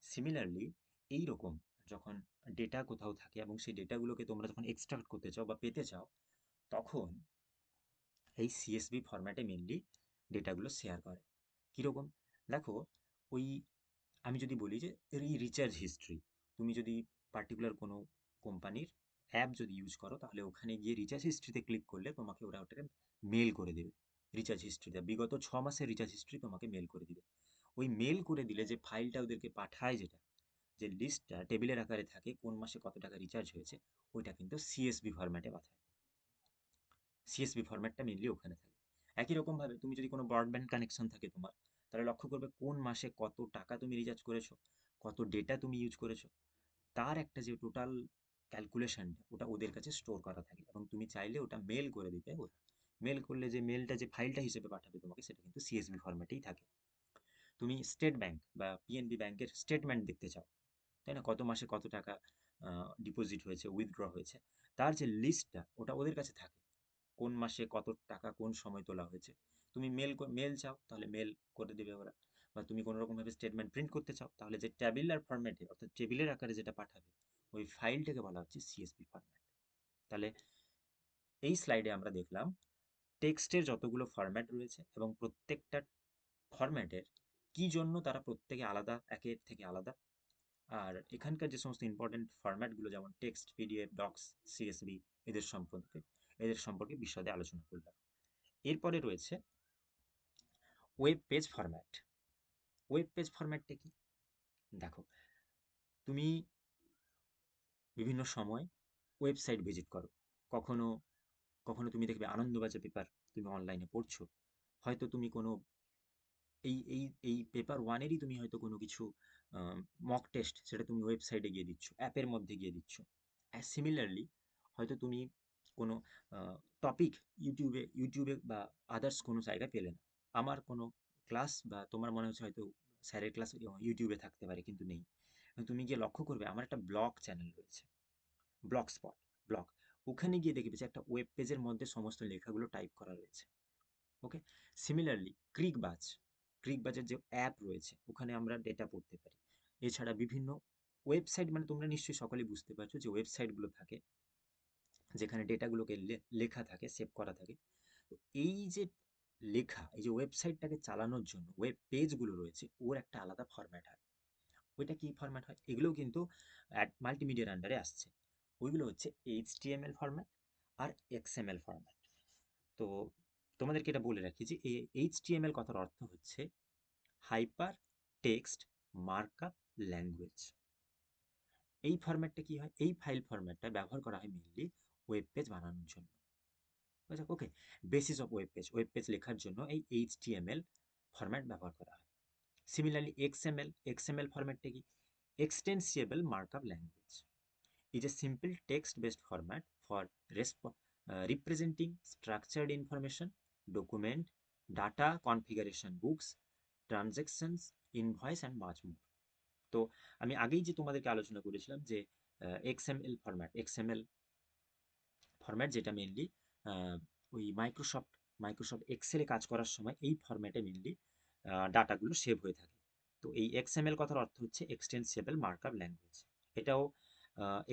সিমিলারলি এইরকম যখন ডেটা কোথাও থাকে এবং সেই ডেটাগুলোকে তোমরা যখন এক্সট্রাক্ট করতে চাও বা পেতে চাও, তখন এই সিএসভি ফরম্যাটে মেনলি ডেটাগুলো শেয়ার করে। কীরকম? দেখো, ওই আমি যদি বলি যে এই রিচার্জ হিস্ট্রি, তুমি যদি পার্টিকুলার কোনো কোম্পানির অ্যাপ যদি ইউজ করো, তাহলে ওখানে গিয়ে রিচার্জ হিস্ট্রিতে ক্লিক করলে তোমাকে ওরা ওটাকে মেল করে দেবে, রিচার্জ হিস্ট্রিটা বিগত 6 মাসের রিচার্জ হিস্ট্রি তোমাকে মেল করে দিবে। ওই মেল করে দিলে যে ফাইলটা ওদেরকে পাঠায়, যেটা যে লিস্টটা টেবিলের আকারে থাকে কোন মাসে কত টাকা রিচার্জ হয়েছে, ওইটা কিন্তু সিএসভি ফরম্যাটে পাঠায়। সিএসভি ফরম্যাটটা মেনলি ওখানে থাকে। একই রকমভাবে তুমি যদি কোনো ব্রডব্যান্ড কানেকশন থাকে তোমার, তাহলে লক্ষ্য করবে কোন মাসে কত টাকা তুমি রিচার্জ করেছো, কত ডেটা তুমি ইউজ করেছো, তার একটা যে টোটাল ক্যালকুলেশনটা ওটা ওদের কাছে স্টোর করা থাকে, এবং তুমি চাইলে ওটা মেল করে দিতে। ওরা মেল করলে যে মেলটা যে ফাইলটা হিসেবে পাঠাবে তোমাকে, সেটা কিন্তু সিএসভি ফরম্যাটেই থাকে। তুমি স্টেট ব্যাংক বা পিএনবি ব্যাংকের স্টেটমেন্ট দেখতে চাও, তাই না, কত মাসে কত টাকা ডিপোজিট হয়েছে, উইথড্র হয়েছে, তার যে লিস্টটা ওটা ওদের কাছে থাকে, কোন মাসে কত টাকা কোন সময় তোলা হয়েছে। তুমি মেল চাও তাহলে মেল করে দেবে ওরা, বা তুমি কোনো রকমভাবে স্টেটমেন্ট প্রিন্ট করতে চাও তাহলে যে ট্যাবুলার ফরম্যাটে অর্থাৎ টেবিলের আকারে যেটা পাঠাবে, ওই ফাইলটাকে বলা হচ্ছে সিএসভি ফরম্যাট। তাহলে এই স্লাইডে আমরা দেখলাম টেক্সটের যতগুলো ফরম্যাট রয়েছে এবং প্রত্যেকটা ফরম্যাটের কি জন্য তারা প্রত্যেকে আলাদা, একের থেকে আলাদা। আর এখানকার যে সমস্ত ইম্পর্টেন্ট ফরম্যাটগুলো যেমন টেক্সট, পিডিএফ, ডক্স, সিএসভি, এদের সম্পর্কে বিশদে আলোচনা করলাম। এরপরে রয়েছে web page format. Web page ফরম্যাটটা কি? দেখো, তুমি বিভিন্ন সময় ওয়েবসাইট ভিজিট করো, কখনো কখনো তুমি দেখবে আনন্দবাজার পেপার তুমি অনলাইনে পড়ছো, হয়তো তুমি কোনো এই এই এই পেপার ওয়ানেরই তুমি হয়তো কোনো কিছু মক টেস্ট সেটা তুমি ওয়েবসাইটে গিয়ে দিচ্ছ, অ্যাপের মধ্যে গিয়ে দিচ্ছ। অ্যাজ সিমিলারলি হয়তো তুমি কোনো টপিক ইউটিউবে বা আদার্স কোনো জায়গায় পেলে না, আমার কোনো ক্লাস বা তোমার মনে হচ্ছে হয়তো স্যারের ক্লাস ইউটিউবে থাকতে পারে কিন্তু নেই, তুমি গিয়ে লক্ষ্য করবে আমার একটা ব্লগ চ্যানেল রয়েছে, ব্লগ স্পট, ব্লগ, ওখানে গিয়ে দেখবে যে একটা ওয়েব পেজের মধ্যে সমস্ত লেখাগুলো টাইপ করা রয়েছে। ওকে, সিমিলারলি ক্রিকবাজের যে অ্যাপ রয়েছে ওখানে আমরা ডেটা পড়তে পারি। এছাড়া বিভিন্ন ওয়েবসাইট, মানে তোমরা নিশ্চয়ই সকলেই বুঝতে পারছো যে ওয়েবসাইটগুলো থাকে যেখানে ডেটাগুলোকে লেখা থাকে, সেভ করা থাকে। তো এই যে লেখা, এই যে ওয়েবসাইটটাকে চালানোর জন্য ওয়েব পেজগুলো রয়েছে, ওর একটা আলাদা ফরম্যাট হয়। ওইটা কি ফরম্যাট হয়? এগুলোও কিন্তু মাল্টিমিডিয়ার আন্ডারে আসছে। ওইগুলো হচ্ছে এইচটিএমএল ফরম্যাট আর এক্সএমএল ফরম্যাট। তো তোমাদেরকে এটা বলে রাখি যে এইচটিএমএল কথার অর্থ হচ্ছে হাইপার টেক্সট মার্কআপ ল্যাঙ্গুয়েজ। এই ফরম্যাটটা কি হয়? এই ফাইল ফরম্যাটটা ব্যবহার করা হয় মেনলি ওয়েব পেজ বানানোর জন্য। ওকে, বেসিস অফ ওয়েব পেজ লেখার জন্য এই এইচটিএমএল ফরম্যাট ব্যবহার করা হয়। সিমিলারলি এক্সএমএল ফরম্যাটটা কি? Extensible markup language is a simple text-based format for representing structured information, document, data configuration, books, transactions, invoice and much more. তো আমি আগেই যে তোমাদেরকে আলোচনা করেছিলাম যে এক্সএমএল ফরম্যাট যেটা মেনলি ওই মাইক্রোসফট এক্সেলে কাজ করার সময় এই ফরম্যাটে মেনলি ডাটাগুলো সেভ হয়ে থাকে। তো এই এক্সএমএল কথার অর্থ হচ্ছে এক্সটেন্সিবল মার্কআপ ল্যাঙ্গুয়েজ। এটাও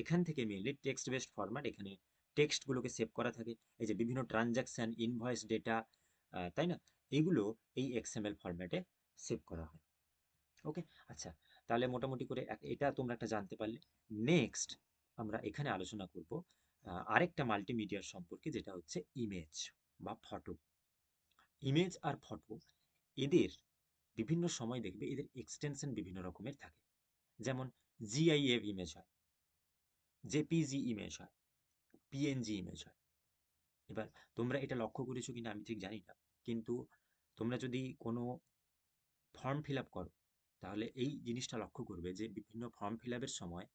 এখান থেকে মেনলি টেক্সট বেসড ফরম্যাট, এখানে টেক্সটগুলোকে সেভ করা থাকে, এই যে বিভিন্ন ট্রানজাকশন, ইনভয়েস, ডেটা, তাই না, এইগুলো এই এক্সএমএল ফরম্যাটে সেভ করা হয়। ওকে, আচ্ছা, তাহলে মোটামুটি করে এটা তোমরা একটা জানতে পারলে। নেক্সট আমরা এখানে আলোচনা করব আরেকটা মাল্টিমিডিয়ার সম্পর্কে, যেটা হচ্ছে ইমেজ বা ফটো। ইমেজ আর ফটো, এদের বিভিন্ন সময় দেখবে এদের এক্সটেনশন বিভিন্ন রকমের থাকে। যেমন জিআইএফ ইমেজ হয়, জেপিজি ইমেজ হয়, পিএনজি ইমেজ হয়। এবার তোমরা এটা লক্ষ্য করেছো কিনা আমি ঠিক জানি না, কিন্তু তোমরা যদি কোনো ফর্ম ফিল আপ করো তাহলে এই জিনিসটা লক্ষ্য করবে যে বিভিন্ন ফর্ম ফিল আপের সময়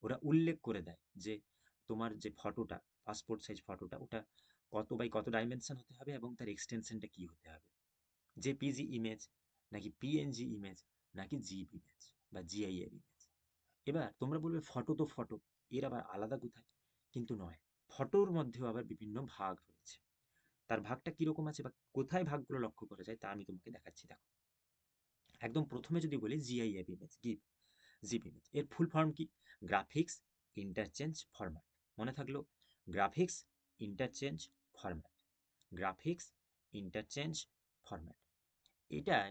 ওরা উল্লেখ করে দেয় যে তোমার যে ফটোটা, পাসপোর্ট সাইজ ফটোটা, ওটা কত বাই কত ডাইমেনশন হতে হবে এবং তার এক্সটেনশনটা কি হতে হবে, জেপিজি ইমেজ নাকি পিএনজি ইমেজ নাকি জিপ ইমেজ বা জিআইএফ ইমেজ। এবার তোমরা বলবে ফটো তো ফটো, এর আবার আলাদা কোথায়? কিন্তু নয়, ফটোর মধ্যেও আবার বিভিন্ন ভাগ রয়েছে। তার ভাগটা কিরকম আছে বা কোথায় ভাগগুলো লক্ষ্য করা যায় তা আমি তোমাকে দেখাচ্ছি। দেখো, একদম প্রথমে যদি বলি জিআইএফ ইমেজ, জিপ ইমেজ, এর ফুল ফর্ম কি? Graphics interchange format. মনে থাকলো, graphics interchange format, graphics interchange format. এটাই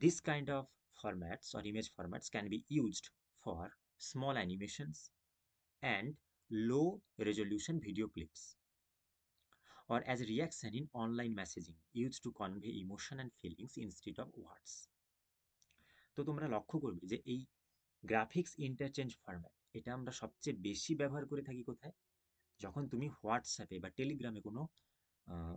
this kind of formats or image formats can be used for small animations and low resolution video clips or as reaction in online messaging used to convey emotion and feelings instead of words. তো তোমরা লক্ষ্য করবে যে এই graphics interchange format এটা আমরা সবচেয়ে বেশি ব্যবহার করে থাকি কোথায়? যখন তুমি হোয়াটসঅ্যাপে বা টেলিগ্রামে কোনো আহ,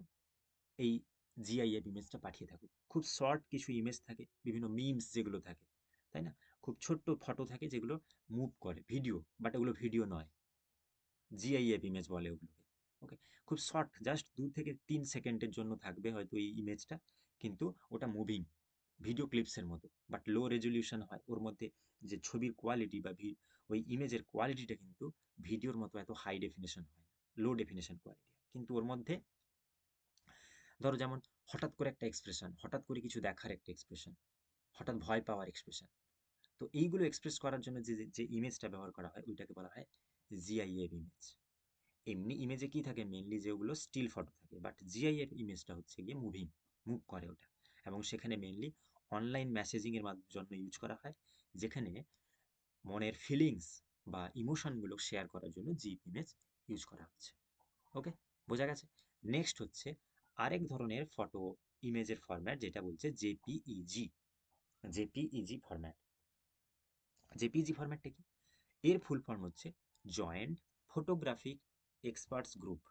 এই জিআইএফ ইমেজটা পাঠিয়ে থাকো। খুব শর্ট কিছু ইমেজ থাকে, বিভিন্ন মিমস যেগুলো থাকে, তাই না? খুব ছোট্ট ফটো থাকে যেগুলো মুভ করে, ভিডিও, বাট ওগুলো ভিডিও নয়, জিআইএফ ইমেজ বলে ওগুলোকে। ওকে, খুব শর্ট, জাস্ট 2 থেকে 3 সেকেন্ডের জন্য থাকবে হয়তো এই ইমেজটা, কিন্তু ওটা মুভিং ভিডিও ক্লিপসের মতো, বাট লো রেজলিউশন হয় ওর মধ্যে। যে ছবির কোয়ালিটি বা ওই ইমেজের কোয়ালিটিটা কিন্তু ভিডিওর মতো এত হাই ডেফিনেশন হয় না, লো ডেফিনেশন কোয়ালিটি। কিন্তু ওর মধ্যে ধরো যেমন হঠাৎ করে একটা এক্সপ্রেশন, হঠাৎ করে কিছু দেখার একটা এক্সপ্রেশন, হঠাৎ ভয় পাওয়ার এক্সপ্রেশন, তো এইগুলো এক্সপ্রেস করার জন্য যে যে ইমেজটা ব্যবহার করা হয় ওইটাকে বলা হয় জিআইএফ ইমেজ। এমনি ইমেজে কি থাকে, মেনলি যেগুলো স্টিল ফটো থাকে, বাট জিআইএফ ইমেজটা হচ্ছে গিয়ে মুভিং, মুভ করে ওটা। এবং সেখানে মেনলি অনলাইন মেসেজিং এর জন্য ইউজ করা হয়, যেখানে মনের ফিলিংস বা ইমোশনগুলো শেয়ার করার জন্য জিপ ইমেজ ইউজ করা হচ্ছে। ওকে, বোঝা গেছে? নেক্সট হচ্ছে আরেক ধরনের ফটো ইমেজের ফরম্যাট, যেটা বলছে জেপিইজি। জেপিইজি ফরম্যাট, জেপিইজি ফরম্যাটটা কি? এর ফুল ফর্ম হচ্ছে joint photographic experts group.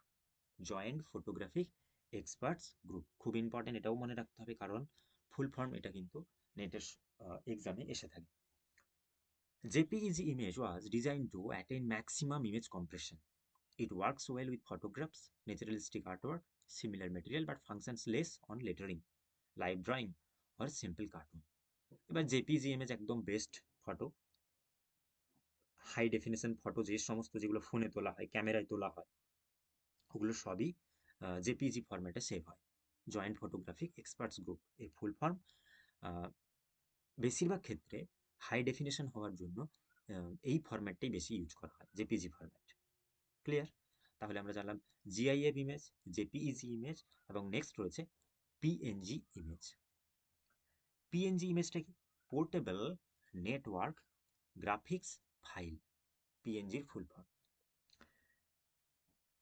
Joint photographic experts group, খুব ইম্পর্টেন্ট, এটাও মনে রাখতে হবে, কারণ ফুল ফর্ম এটা কিন্তু নেটের এক্সামে এসে থাকে। JPEG image was designed to attain maximum image compression. It works well with photographs, naturalistic artwork, similar material, but functions less on lettering, live drawing, or simple cartoon. এবার জেপিজি ইমেজ একদম best photo, high definition photo, যে সমস্ত যেগুলো ফোনে তোলা হয়, ক্যামেরায় তোলা হয়, ওগুলো সবই জেপিজি ফরম্যাটে সেভ হয়। জয়েন্ট ফটোগ্রাফিক এক্সপার্টস গ্রুপ এর ফুল ফর্ম। বেশিরভাগ ক্ষেত্রে হাই ডেফিনেশন হওয়ার জন্য এই ফরম্যাটটাই বেশি ইউজ করা হয়, জেপিজি ফরম্যাট। ক্লিয়ার? তাহলে আমরা জানলাম জিআইএফ ইমেজ, জেপিইজি ইমেজ, এবং নেক্সট রয়েছে পিএনজি ইমেজ। পিএনজি ইমেজটা কি? পোর্টেবল নেটওয়ার্ক গ্রাফিক্স ফাইল, পিএনজির full form.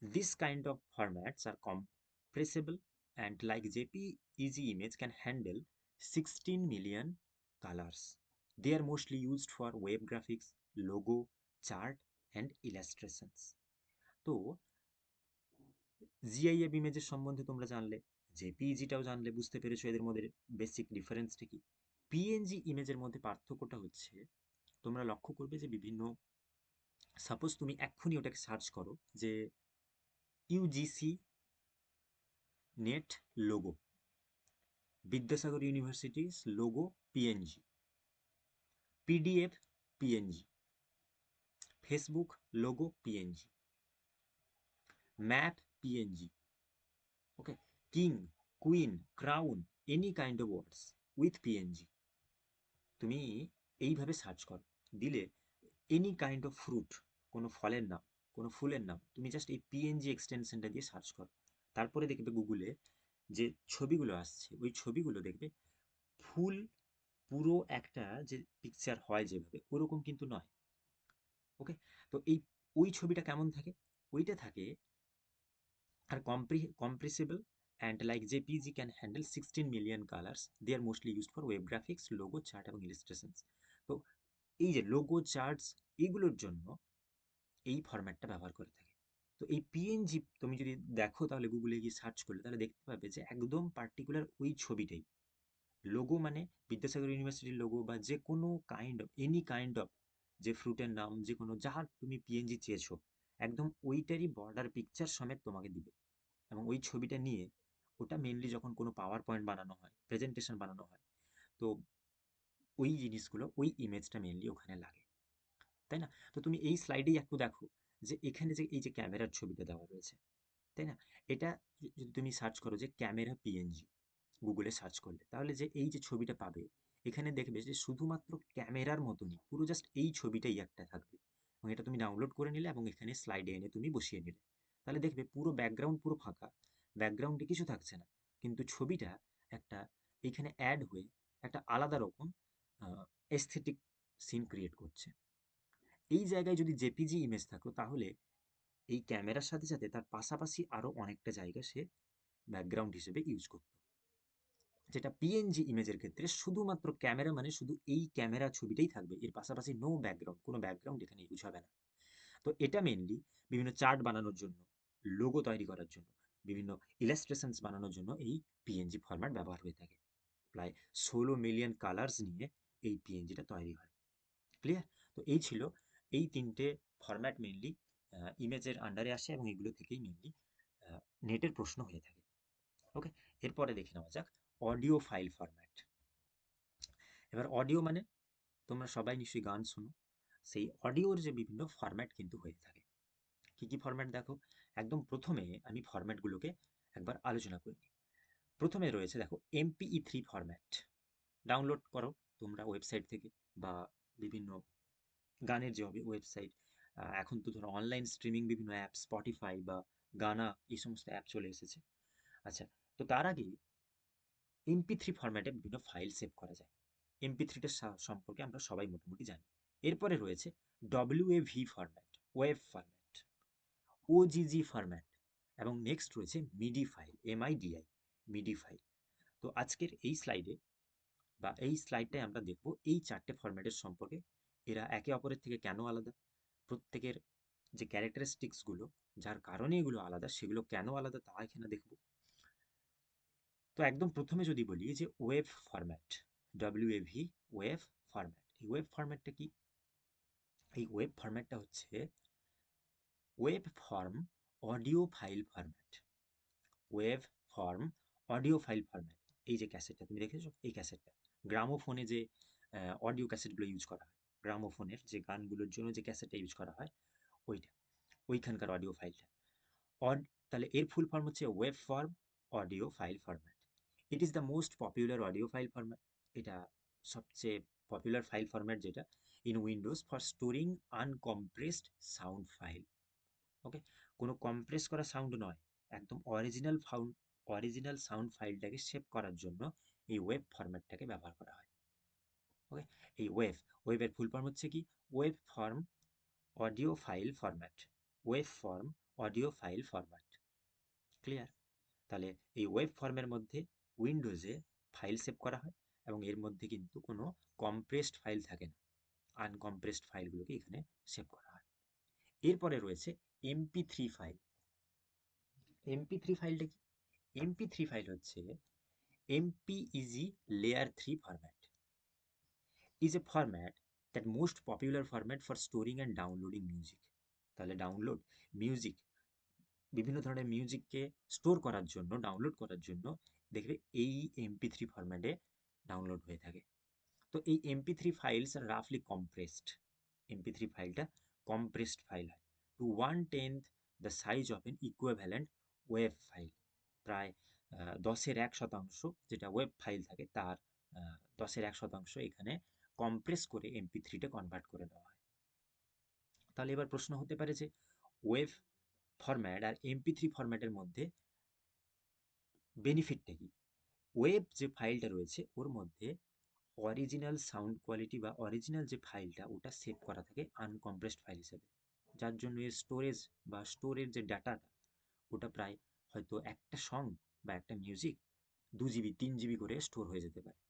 This kind of formats are compressible and, like JPEG image, can handle 16 million colors. They are mostly used for web graphics, logo, chart, and illustrations. তো GIF ইমেজের সম্বন্ধে তোমরা জানলে, জেপিইজিটাও জানলে, বুঝতে পেরেছো এদের মধ্যে বেসিক ডিফারেন্সটা কি। পিএনজি ইমেজের মধ্যে পার্থক্যটা হচ্ছে, তোমরা লক্ষ্য করবে যে বিভিন্ন, সাপোজ তুমি এক্ষুনি ওটাকে সার্চ করো যে ইউজিসি নেট লোগো, বিদ্যাসাগর ইউনিভার্সিটির logo PNG, PDF PNG, Facebook logo PNG, map PNG, okay, king, queen, crown, any kind of words with PNG. তুমি এইভাবে সার্চ করো, দিলে এনি কাইন্ড অফ ফ্রুট, কোনো ফলের নাম, কোনো ফুলের নাম, তুমি জাস্ট এই পিএনজি এক্সটেনশনটা দিয়ে সার্চ করো, তারপরে দেখবে গুগলে যে ছবিগুলো আসছে, ওই ছবিগুলো দেখবে ফুল পুরো একটা যে পিকচার হয় যেভাবে, ওরকম কিন্তু নয়। ওকে, তো ওই ছবিটা কেমন থাকে? ওইটা থাকে আর compressible and, like JPG, can handle 16 million colors. They are mostly used for web graphics, logo, chart এবং illustrations. তো এই যে লোগো, চার্টস, এগুলোর জন্য এই ফরম্যাটটা ব্যবহার করে থাকে। তো এই পিএনজি তুমি যদি দেখো, তাহলে গুগলে গিয়ে সার্চ করলে তাহলে দেখতে পাবে যে একদম পার্টিকুলার ওই ছবিটাই। লোগো মানে বিদ্যাসাগর ইউনিভার্সিটির লোগো, বা যে কোনো kind of, any kind of, যে ফ্রুটের নাম, যে কোনো যাহার তুমি পিএনজি চেয়েছো, একদম ওইটারই বর্ডার পিকচার সমেত তোমাকে দিবে। এবং ওই ছবিটা নিয়ে, ওটা মেনলি যখন কোনো পাওয়ার পয়েন্ট বানানো হয়, প্রেজেন্টেশন বানানো হয়, তো ওই জিনিসগুলো, ওই ইমেজটা মেনলি ওখানে লাগে, তাই না? তো তুমি এই স্লাইডেই একটু দেখো যে এখানে যে এই যে ক্যামেরার ছবিটা দেওয়া রয়েছে, তাই না? এটা যদি তুমি সার্চ করো যে ক্যামেরা পিএনজি, গুগলে সার্চ করলে, তাহলে যে এই যে ছবিটা পাবে, এখানে দেখবে যে শুধুমাত্র ক্যামেরার মতনই পুরো জাস্ট এই ছবিটাই একটা থাকবে, এবং এটা তুমি ডাউনলোড করে নিলে এবং এখানে স্লাইডে এনে তুমি বসিয়ে নিলে, তাহলে দেখবে পুরো ব্যাকগ্রাউন্ড পুরো ফাঁকা, ব্যাকগ্রাউন্ডে কিছু থাকছে না, কিন্তু ছবিটা একটা এইখানে অ্যাড হয়ে একটা আলাদা রকম এস্থেটিক সিন ক্রিয়েট করছে। এই জায়গায় যদি জেপিজি ইমেজ থাকো, তাহলে এই ক্যামেরার সাথে সাথে তার পাশাপাশি আরো অনেকটা জায়গা সে ব্যাকগ্রাউন্ড হিসেবে ইউজ করতো। যেটা পিএনজি ইমেজের ক্ষেত্রে শুধুমাত্র ক্যামেরা, মানে শুধু এই ক্যামেরা ছবিটাই থাকবে, এর পাশাপাশি নো ব্যাকগ্রাউন্ড, কোনো ব্যাকগ্রাউন্ড এখানে ইউজ হবে না। তো এটা মেনলি বিভিন্ন চার্ট বানানোর জন্য, লোগো তৈরি করার জন্য, বিভিন্ন ইলাস্ট্রেশনস বানানোর জন্য এই পিএনজি ফরম্যাট ব্যবহার হয়ে থাকে। প্রায় 16 মিলিয়ন কালার্স নিয়ে এই পিএনজিটা তৈরি হয়। ক্লিয়ার? তো এই ছিল এই তিনটে ফরম্যাট মেনলি ইমেজের আন্ডারে আসে এবং এগুলো থেকেই মেনলি নেটের প্রশ্ন হয়ে থাকে। ওকে, এরপরে দেখে নেওয়া যাক অডিও ফাইল ফরম্যাট। এবার অডিও মানে তোমরা সবাই নিশ্চয়ই গান শোনো, সেই অডিওর যে বিভিন্ন ফরম্যাট কিন্তু হয়ে থাকে। কি কি ফরম্যাট দেখো, একদম প্রথমে আমি ফরম্যাটগুলোকে একবার আলোচনা করি। প্রথমে রয়েছে দেখো MP3 ফরম্যাট, ডাউনলোড করো তোমরা ওয়েবসাইট থেকে বা বিভিন্ন গানের যে হবে ওয়েবসাইট, এখন তো ধরো অনলাইন স্ট্রিমিং বিভিন্ন অ্যাপ, স্পটিফাই বা গানা, এই সমস্ত অ্যাপ চলে এসেছে। আচ্ছা, তো তার আগে MP3 ফরম্যাটে বিভিন্ন ফাইল সেভ করা যায়। MP3টা সম্পর্কে আমরা সবাই মোটামুটি জানি। এরপরে রয়েছে WAV format, wave format, OGG format, এবং নেক্সট রয়েছে মিডি ফাইল, MIDI, মিডি ফাইল। তো আজকের এই স্লাইডে বা এই স্লাইডটায় আমরা দেখব এই চারটে ফরম্যাটের সম্পর্কে, এরা একে অপরের থেকে কেন আলাদা, প্রত্যেকের যে ক্যারেক্টারিস্টিক্সগুলো, যার কারণে এগুলো আলাদা, সেগুলো কেন আলাদা তা এখানে দেখব। তো একদম প্রথমে যদি বলি যে wave format, WAV, wave format. এই ওয়েভ ফরম্যাটটা কি? এই ওয়েভ ফরম্যাটটা হচ্ছে web form audio file format. Wave form audio file format. এই যে ক্যাসেটটা তুমি দেখেছো, এই ক্যাসেটটা গ্রামোফোনে যে অডিও ক্যাসেটগুলো ইউজ করা হয়, গ্রামোফোনের যে গানগুলোর জন্য যে ক্যাসেটটা ইউজ করা হয়, ওইটা, ওইখানকার অডিও ফাইলটা। তাহলে এর ফুল ফর্ম হচ্ছে web form audio file format. It is the most popular audio file format. এটা সবচেয়ে পপুলার ফাইল ফরম্যাট যেটা in Windows for storing uncompressed sound file. Okay, কোনো কম্প্রেস করা সাউন্ড নয়, একদম অরিজিনাল সাউন্ড ফাইলটাকে সেভ করার জন্য এই ওয়েব ফরম্যাটটাকে ব্যবহার করা হয়। ওকে, এই ওয়েবের ফুল ফর্ম হচ্ছে কি? Web form audio file format, web form audio file format. Clear? তাহলে এই ওয়েব ফর্মের মধ্যে উইন্ডোজে ফাইল সেভ করা হয় এবং এর মধ্যে কিন্তু কোনো কম্প্রেসড ফাইল থাকে না, আনকম্প্রেসড ফাইলগুলোকে এখানে সেভ করা হয়। এরপরে রয়েছে MP3 ফাইল। MP3 ফাইলটা কি? MP3 ফাইল হচ্ছে MPEG Layer 3 format. Is a format that most popular format for storing and downloading music. তাহলে ডাউনলোড মিউজিক, বিভিন্ন ধরনের মিউজিককে স্টোর করার জন্য, ডাউনলোড করার জন্য দেখবে এই MP3 ফরম্যাটে ডাউনলোড হয়ে থাকে। তো এই MP3 ফাইলস আর রাফলি কম্প্রেসড। MP3 ফাইলটা কম্প্রেসড ফাইল হয় to 1/10 the size of an equivalent wave file. প্রায় 10 এর 1 শতাংশ যেটা ওয়েব ফাইল থাকে তার 10 এর 1 শতাংশ এখানে কম্প্রেস করে MP3তে কনভার্ট করে দেওয়া হয়। তাহলে এবার প্রশ্ন হতে পারে যে ওয়েব ফরম্যাট আর MP3 ফরম্যাটের মধ্যে বেনিফিটটা কি? ওয়েব যে ফাইলটা রয়েছে ওর মধ্যে অরিজিনাল সাউন্ড কোয়ালিটি বা অরিজিনাল যে ফাইলটা ওটা সেভ করা থাকে আনকম্প্রেসড ফাইল হিসেবে, যার জন্য এর স্টোরেজ বা স্টোরের যে ডাটাটা ওটা প্রায় হয়তো একটা সং বা একটা মিউজিক 2 GB 3 GB করে স্টোর হয়ে যেতে পারে।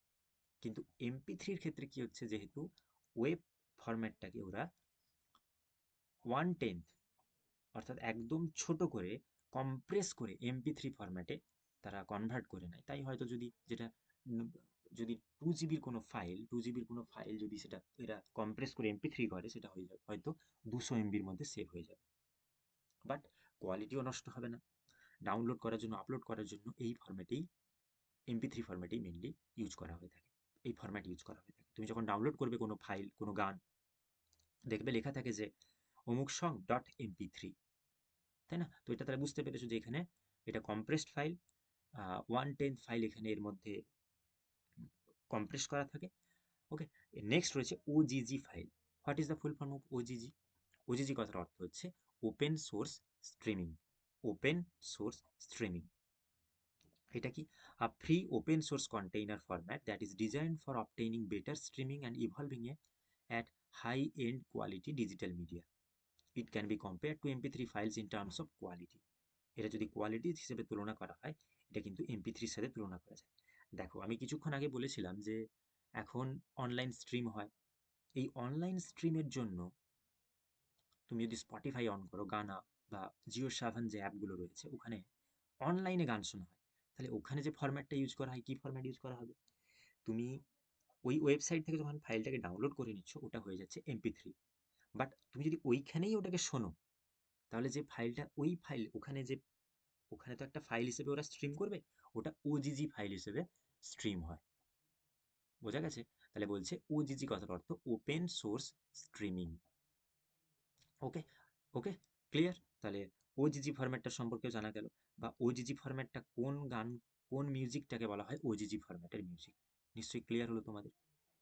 কিন্তু MP3-র ক্ষেত্রে কি হচ্ছে, যেহেতু ওয়েব ফরম্যাটটাকে ওরা 1/10 অর্থাৎ একদম ছোট করে কম্প্রেস করে MP3 ফরম্যাটে তারা কনভার্ট করে নেয়, তাই হয়তো যদি যেটা যদি 2 GB কোনো ফাইল, 2 GB কোনো ফাইল যদি সেটা এরা কম্প্রেস করে MP3 করে, সেটা হয়ে যাবে হয়তো 200 MB-র মধ্যে সেভ হয়ে যাবে, বাট কোয়ালিটিও নষ্ট হবে না। ডাউনলোড করার জন্য, আপলোড করার জন্য এই ফরম্যাটেই, MP3 ফরম্যাটেই মেনলি ইউজ করা হয়ে থাকে, এই ফরম্যাট ইউজ করা হয়ে থাকে। তুমি যখন ডাউনলোড করবে কোনো ফাইল, কোনো গান, দেখবে লেখা থাকে যে অমুক সং .mp3, তাই না? তো এটা তাহলে বুঝতে পেরেছো যে এখানে এটা কম্প্রেসড ফাইল, 1/10 ফাইল এখানে এর মধ্যে কম্প্রেস করা থাকে। ওকে, নেক্সট রয়েছে OGG file. What is the full form of OGG? OGG কথার অর্থ হচ্ছে open source streaming. Open source streaming এটা কি? A free open source container format that is designed for obtaining better streaming and evolving at high end quality digital media. It can be compared to MP3 files in terms of quality. এটা যদি quality হিসেবে তুলনা করা হয়, এটা কিন্তু MP3 এর সাথে তুলনা করা যায়। দেখো, আমি কিছুক্ষণ আগে বলেছিলাম যে এখন অনলাইন স্ট্রিম হয়। এই অনলাইন স্ট্রিমের জন্য তুমি যদি স্পটিফাই অন করো, গানা বা জিও সাভন যে অ্যাপগুলো রয়েছে, ওখানে অনলাইনে গান শোনা হয়। তাহলে ওখানে যে ফরম্যাটটা ইউজ করা হয়, কি ফরম্যাট ইউজ করা হবে? তুমি ওই ওয়েবসাইট থেকে যখন ফাইলটাকে ডাউনলোড করে নিচ্ছ, ওটা হয়ে যাচ্ছে MP3। বাট তুমি যদি ওইখানেই ওটাকে শোনো, তাহলে যে ফাইলটা, ওই ফাইল ওখানে তো একটা ফাইল হিসেবে ওরা স্ট্রিম করবে, ওটা ওজিজি ফাইল হিসেবে স্ট্রিম হয়। বোঝা গেছে? তাহলে বলছে ওজিজি কথার অর্থ ওপেন সোর্স স্ট্রিমিং। ওকে, ওকে, ক্লিয়ার? তাহলে ওজিজি ফরম্যাটটা সম্পর্কেও জানা গেল, বা ওজিজি ফরম্যাটটা কোন গান, কোন মিউজিকটাকে বলা হয় ওজিজি ফরম্যাটের মিউজিক। নিশ্চয়ই ক্লিয়ার হলো তোমাদের।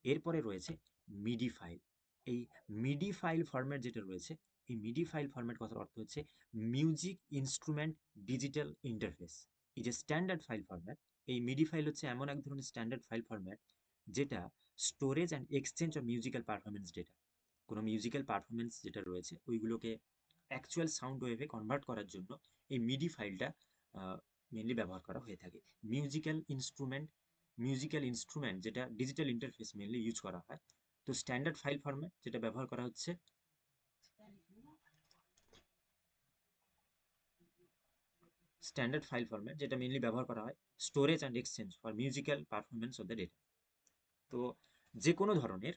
এরপরে রয়েছে মিডি ফাইল। এই মিডি ফাইল ফরম্যাট যেটা রয়েছে, এই মিডি ফাইল ফরম্যাট কথার অর্থ হচ্ছে মিউজিক ইনস্ট্রুমেন্ট ডিজিটাল ইন্টারফেস। এই যে স্ট্যান্ডার্ড ফাইল ফরম্যাট, এই মিডি ফাইল হচ্ছে এমন এক ধরনের স্ট্যান্ডার্ড ফাইল ফরম্যাট যেটা storage and exchange of musical performance data, কোনো মিউজিক্যাল পারফরমেন্স যেটা রয়েছে ওইগুলোকে অ্যাকচুয়াল সাউন্ড ওয়েভে কনভার্ট করার জন্য এই মিডি ফাইলটা মেনলি ব্যবহার করা হয়ে থাকে। মিউজিক্যাল ইনস্ট্রুমেন্ট যেটা ডিজিটাল ইন্টারফেস মেনলি ইউজ করা হয়। তো স্ট্যান্ডার্ড ফাইল ফরম্যাট যেটা ব্যবহার করা হচ্ছে, স্ট্যান্ডার্ড ফাইল ফরম্যাট যেটা মেনলি ব্যবহার করা হয় storage and exchange for musical performance of the data. তো যে কোনো ধরনের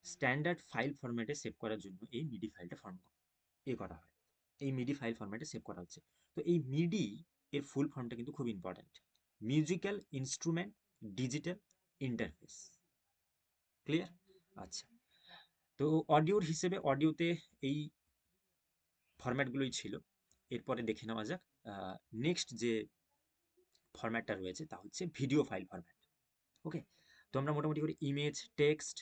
স্ট্যান্ডার্ড ফাইল ফরম্যাটে সেভ করার জন্য এই মিডি ফাইলটা করা হয়, এই মিডি ফাইল ফরম্যাটে সেভ করা হচ্ছে। তো এই মিডি এর ফুল ফর্মটা কিন্তু খুব important, musical instrument digital interface. Clear? আচ্ছা, তো অডিওর হিসেবে অডিওতে এই ফরম্যাটগুলোই ছিল। এরপরে দেখে নেওয়া যাক নেক্সট যে ফরম্যাটটা রয়েছে, তা হচ্ছে ভিডিও ফাইল ফরম্যাট। ওকে, তো আমরা মোটামুটি করে ইমেজ, টেক্সট,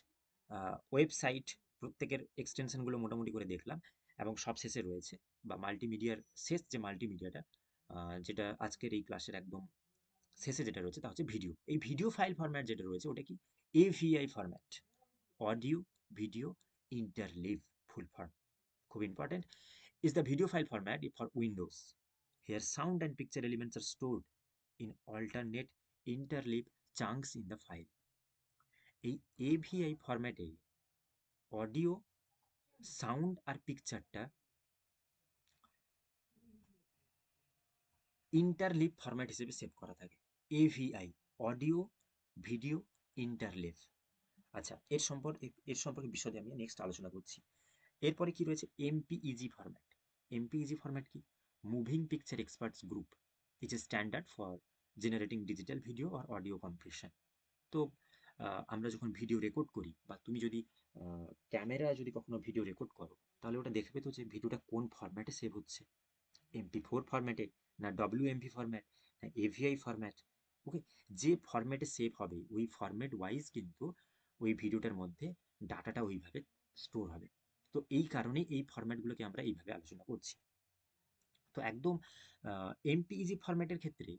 ওয়েবসাইট প্রত্যেকের এক্সটেনশনগুলো মোটামুটি করে দেখলাম। এবং সবশেষে রয়েছে, বা মাল্টিমিডিয়ার শেষ যে মাল্টিমিডিয়াটা, যেটা আজকের এই ক্লাসের একদম শেষে যেটা রয়েছে, তা হচ্ছে ভিডিও। এই ভিডিও ফাইল ফরম্যাট যেটা রয়েছে ওটা কি? AVI format, audio video ইন্টারলিভ full form, খুব important. Is the video file format for Windows. Here sound and picture elements are stored in alternate interleave chunks in the file. এই AVI ফরম্যাটে audio, sound আর পিকচারটা ইন্টারলিভ format হিসেবে save করা থাকে। AVI, audio video ইন্টারলিভ। আচ্ছা, এর সম্পর্কে বিশদে আমি নেক্সট আলোচনা করছি। এরপরে কি রয়েছে? MPEG format. MPEG ফরম্যাট কি? Moving picture experts group, is a standard for generating digital video আর অডিও কম্প্রেশন। তো আমরা যখন ভিডিও রেকর্ড করি, বা তুমি যদি ক্যামেরা যদি কখনো ভিডিও রেকর্ড করো, তাহলে ওটা দেখবে তো যে ভিডিওটা কোন ফরম্যাটে সেভ হচ্ছে, MP4 ফরম্যাটে, না WMV ফরম্যাট, না AVI ফরম্যাট। ওকে, যে ফরম্যাটে সেভ হবে ওই ফরম্যাট ওয়াইজ কিন্তু ওই ভিডিওটার মধ্যে ডাটাটা ওইভাবে স্টোর হবে। তো এই কারণেই এই ফরম্যাটগুলোকে আমরা এইভাবে আলোচনা করছি। তো একদম MPEG ফরম্যাটের ক্ষেত্রে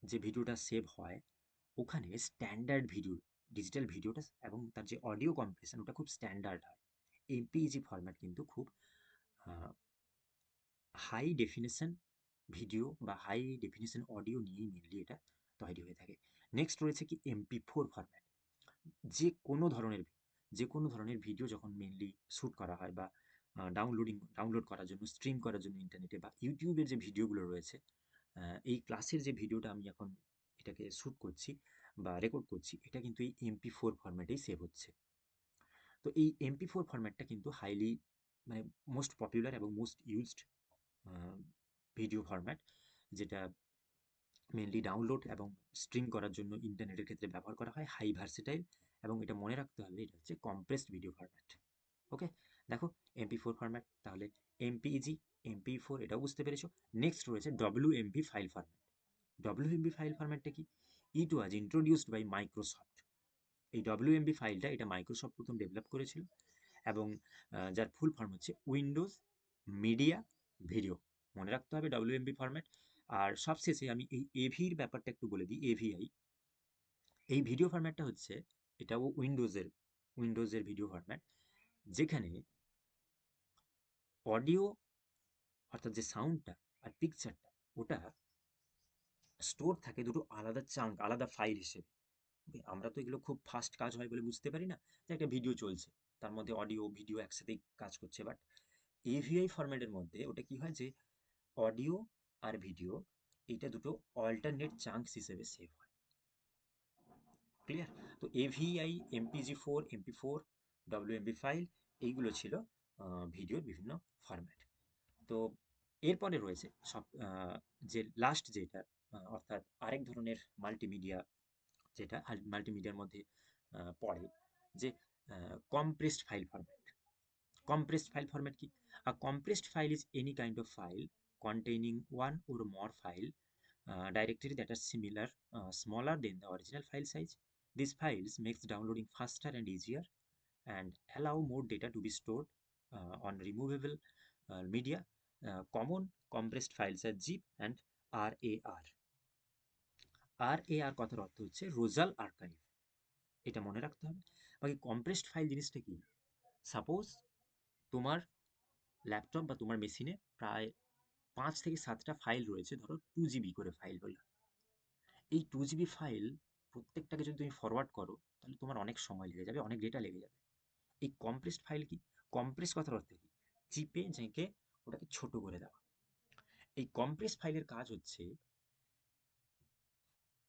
যে ভিডিওটা সেভ হয়, ওখানে স্ট্যান্ডার্ড ভিডিও, ডিজিটাল ভিডিওটা এবং তার যে অডিও কম্প্রেশন ওটা খুব স্ট্যান্ডার্ড হয়। MPEG ফরম্যাট কিন্তু খুব হাই ডেফিনেশন ভিডিও বা হাই ডেফিনেশন অডিও নিয়েই মেনলি এটা তৈরি হয়ে থাকে। নেক্সট রয়েছে কি? MP4 format. যে কোনো ধরনের ভিডিও যখন মেনলি শ্যুট করা হয়, বা ডাউনলোড করার জন্য, স্ট্রিম করার জন্য ইন্টারনেটে, বা ইউটিউবের যে ভিডিওগুলো রয়েছে, এই ক্লাসের যে ভিডিওটা আমি এখন এটাকে শ্যুট করছি বা রেকর্ড করছি, এটা কিন্তু এই MP4 ফরম্যাটেই সেভ হচ্ছে। তো এই MP4 ফরম্যাটটা কিন্তু হাইলি, মানে মোস্ট পপুলার এবং মোস্ট ইউজড ভিডিও ফরম্যাট, যেটা মেনলি ডাউনলোড এবং স্ট্রিম করার জন্য ইন্টারনেটের ক্ষেত্রে ব্যবহার করা হয়, হাই ভার্সেটাইল, এবং এটা মনে রাখতে হবে এটা হচ্ছে কম্প্রেসড ভিডিও ফরম্যাট। ওকে, দেখো MP4 ফরম্যাট, তাহলে MPEG, MP4 এটাও বুঝতে পেরেছো। নেক্সট রয়েছে WMV file format. WMV file ফরম্যাটটা কি? It was introduced by Microsoft. এই WMV ফাইলটা, এটা মাইক্রোসফট প্রথম ডেভেলপ করেছিল, এবং যার ফুল ফর্ম হচ্ছে উইন্ডোজ মিডিয়া ভিডিও। মনে রাখতে হবে WMV ফরম্যাট। আর সবশেষে আমি এই এভির ব্যাপারটা একটু বলে দিই। AVI, এই ভিডিও ফরম্যাটটা হচ্ছে, এটাও উইন্ডোজের ভিডিও ফরম্যাট, যেখানে অডিও অর্থাৎ যে সাউন্ডটা আর পিকচারটা, ওটা স্টোর থাকে দুটো আলাদা চাঙ্ক, আলাদা ফাইল হিসেবে। ওকে, আমরা তো এগুলো খুব ফাস্ট কাজ হয় বলে বুঝতে পারি না যে একটা ভিডিও চলছে, তার মধ্যে অডিও ভিডিও একসাথেই কাজ করছে। বাট এভিআই ফরম্যাটের মধ্যে ওটা কি হয় যে অডিও আর ভিডিও এইটা দুটো অল্টারনেট চাঙ্কস হিসেবে সেভ হয়। ক্লিয়ার? তো AVI, MP4, MP4, WMV file, এইগুলো ছিল ভিডিওর বিভিন্ন ফরম্যাট। তো এরপরে রয়েছে সব যে লাস্ট যেটা, অর্থাৎ আরেক ধরনের মাল্টিমিডিয়া, যেটা মাল্টিমিডিয়ার মধ্যে পড়ে, যে compressed file format. Compressed file format কি? A compressed file is any kind of file containing one or more file directory that are similar, smaller than the original file size. These files makes downloading faster and easier and allow more data to be stored on removable media. Common compressed files are zip and RAR. RAR কথার অর্থ হচ্ছে রোজাল archive, এটা মনে রাখতে হবে। বাকি compressed file জিনিসটা কি? সাপোজ তোমার ল্যাপটপ বা তোমার মেশিনে প্রায় 5 থেকে 7টা ফাইল রয়েছে, ধরো 2 GB করে ফাইল হলো। এই 2 GB ফাইল প্রত্যেকটাকে যদি তুমি ফরওয়ার্ড করো তাহলে তোমার অনেক সময় লেগে যাবে, অনেক ডেটা লেগে যাবে। এই কম্প্রেসড ফাইল কি? কম্প্রেস কথার অর্থ কি? চিপে ঝেঁকে ওটাকে ছোট করে দেওয়া। এই কম্প্রেসড ফাইলের কাজ হচ্ছে,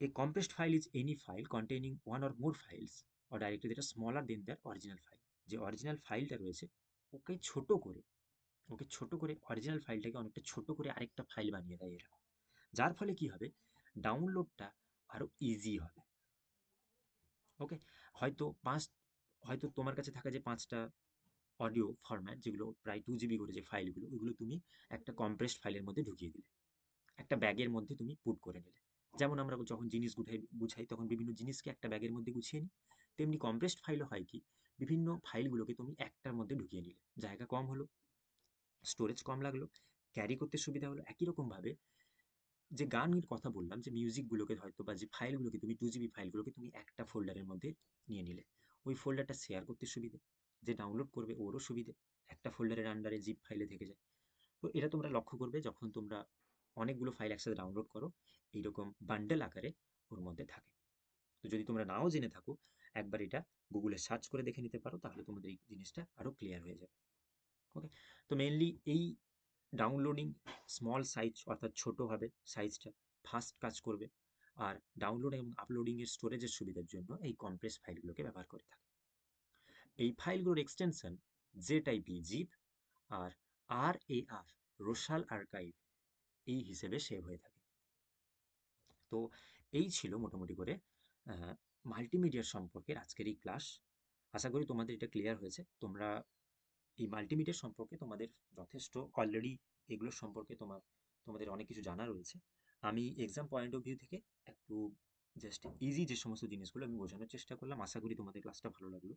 a compressed file is any file containing one or more files or directory that are smaller than their original file. যে অরিজিনাল ফাইলটা রয়েছে ওকে ছোট করে, অরিজিনাল ফাইলটাকে অনেকটা ছোট করে আরেকটা ফাইল বানিয়ে দেয় এরা। যার ফলে কি হবে? ডাউনলোডটা আরো ইজি হবে। ওকে, হয়তো হয়তো তোমার কাছে থাকা যে 5টা অডিও ফরম্যাট, যেগুলো প্রায় 2 GB করে যে ফাইলগুলো, ওইগুলো তুমি একটা কম্প্রেসড ফাইলের মধ্যে ঢুকিয়ে দিলে, একটা ব্যাগের মধ্যে তুমি পুট করে নিলে। যেমন আমরা যখন জিনিস গুছাই তখন বিভিন্ন জিনিসকে একটা ব্যাগের মধ্যে গুছিয়ে নিই, তেমনি কম্প্রেসড ফাইলও হয় কি, বিভিন্ন ফাইলগুলোকে তুমি একটার মধ্যে ঢুকিয়ে নিলে, জায়গা কম হলো, স্টোরেজ কম লাগলো, ক্যারি করতে সুবিধা হলো। একই রকমভাবে যে গানের কথা বললাম, যে মিউজিকগুলোকে হয়তো বা যে ফাইলগুলোকে তুমি 2 GB ফাইলগুলোকে তুমি একটা ফোল্ডারের মধ্যে নিয়ে নিলে, ওই ফোল্ডারটা শেয়ার করতে সুবিধে, যে ডাউনলোড করবে ওরও সুবিধে, একটা ফোল্ডারের আন্ডারে জিপ ফাইলে থেকে যায়। তো এটা তোমরা লক্ষ্য করবে যখন তোমরা অনেকগুলো ফাইল একসাথে ডাউনলোড করো, এইরকম বান্ডেল আকারে ওর মধ্যে থাকে। তো যদি তোমরা নাও জেনে থাকো, একবার এটা গুগলে সার্চ করে দেখে নিতে পারো, তাহলে তোমাদের এই জিনিসটা আরো ক্লিয়ার হয়ে যাবে। ওকে, তো মেইনলি এই ডাউনলোডিং স্মল সাইজ, অর্থাৎ ছোট হবে সাইজটা, ফাস্ট কাজ করবে, আর ডাউনলোড এবং আপলোডিং এর স্টোরেজের সুবিধার জন্য এই কম্প্রেস ফাইলগুলোকে ব্যবহার করে থাকে। এই ফাইলগুলোর এক্সটেনশন জেটাইপি জিপ আর RAR রোসাল আর্কাইভ এই হিসেবে সেভ হয়ে থাকে। তো এই ছিল মোটামুটি করে মাল্টিমিডিয়ার সম্পর্কে আজকের এই ক্লাস। আশা করি তোমাদের এটা ক্লিয়ার হয়েছে। তোমরা এই মাল্টিমিডিয়া সম্পর্কে তোমাদের যথেষ্ট অলরেডি এগুলোর সম্পর্কে তোমাদের অনেক কিছু জানা রয়েছে। আমি এক্সাম পয়েন্ট অফ ভিউ থেকে একটু জাস্ট ইজি যে সমস্ত জিনিসগুলো আমি বোঝানোর চেষ্টা করলাম। আশা করি তোমাদের ক্লাসটা ভালো লাগলো।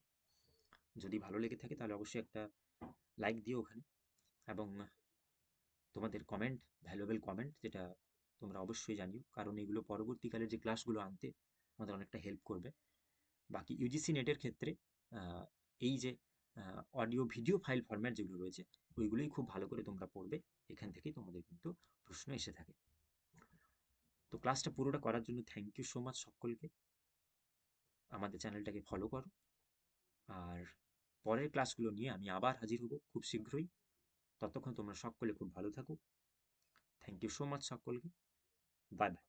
যদি ভালো লেগে থাকে তাহলে অবশ্যই একটা লাইক দিও ওখানে, এবং তোমাদের কমেন্ট, ভ্যালুয়েবল কমেন্ট, যেটা তোমরা অবশ্যই জানিও, কারণ এগুলো পরবর্তীকালে যে ক্লাসগুলো আনতে আমাদের অনেকটা হেল্প করবে। বাকি ইউজিসি নেটের ক্ষেত্রে এই যে অডিও ভিডিও ফাইল ফরম্যাট যেগুলো রয়েছে ওইগুলোই খুব ভালো করে তোমরা পড়বে, এখান থেকেই তোমাদের কিন্তু প্রশ্ন এসে থাকে। তো ক্লাসটা পুরোটা করার জন্য থ্যাংক ইউ সো মাচ সকলকে। আমাদের চ্যানেলটাকে ফলো করো, আর পরের ক্লাসগুলো নিয়ে আমি আবার হাজির হব খুব শীঘ্রই। ততক্ষণ তোমরা সকলে খুব ভালো থাকো। থ্যাংক ইউ সো মাচ সকলকে। Bye bye.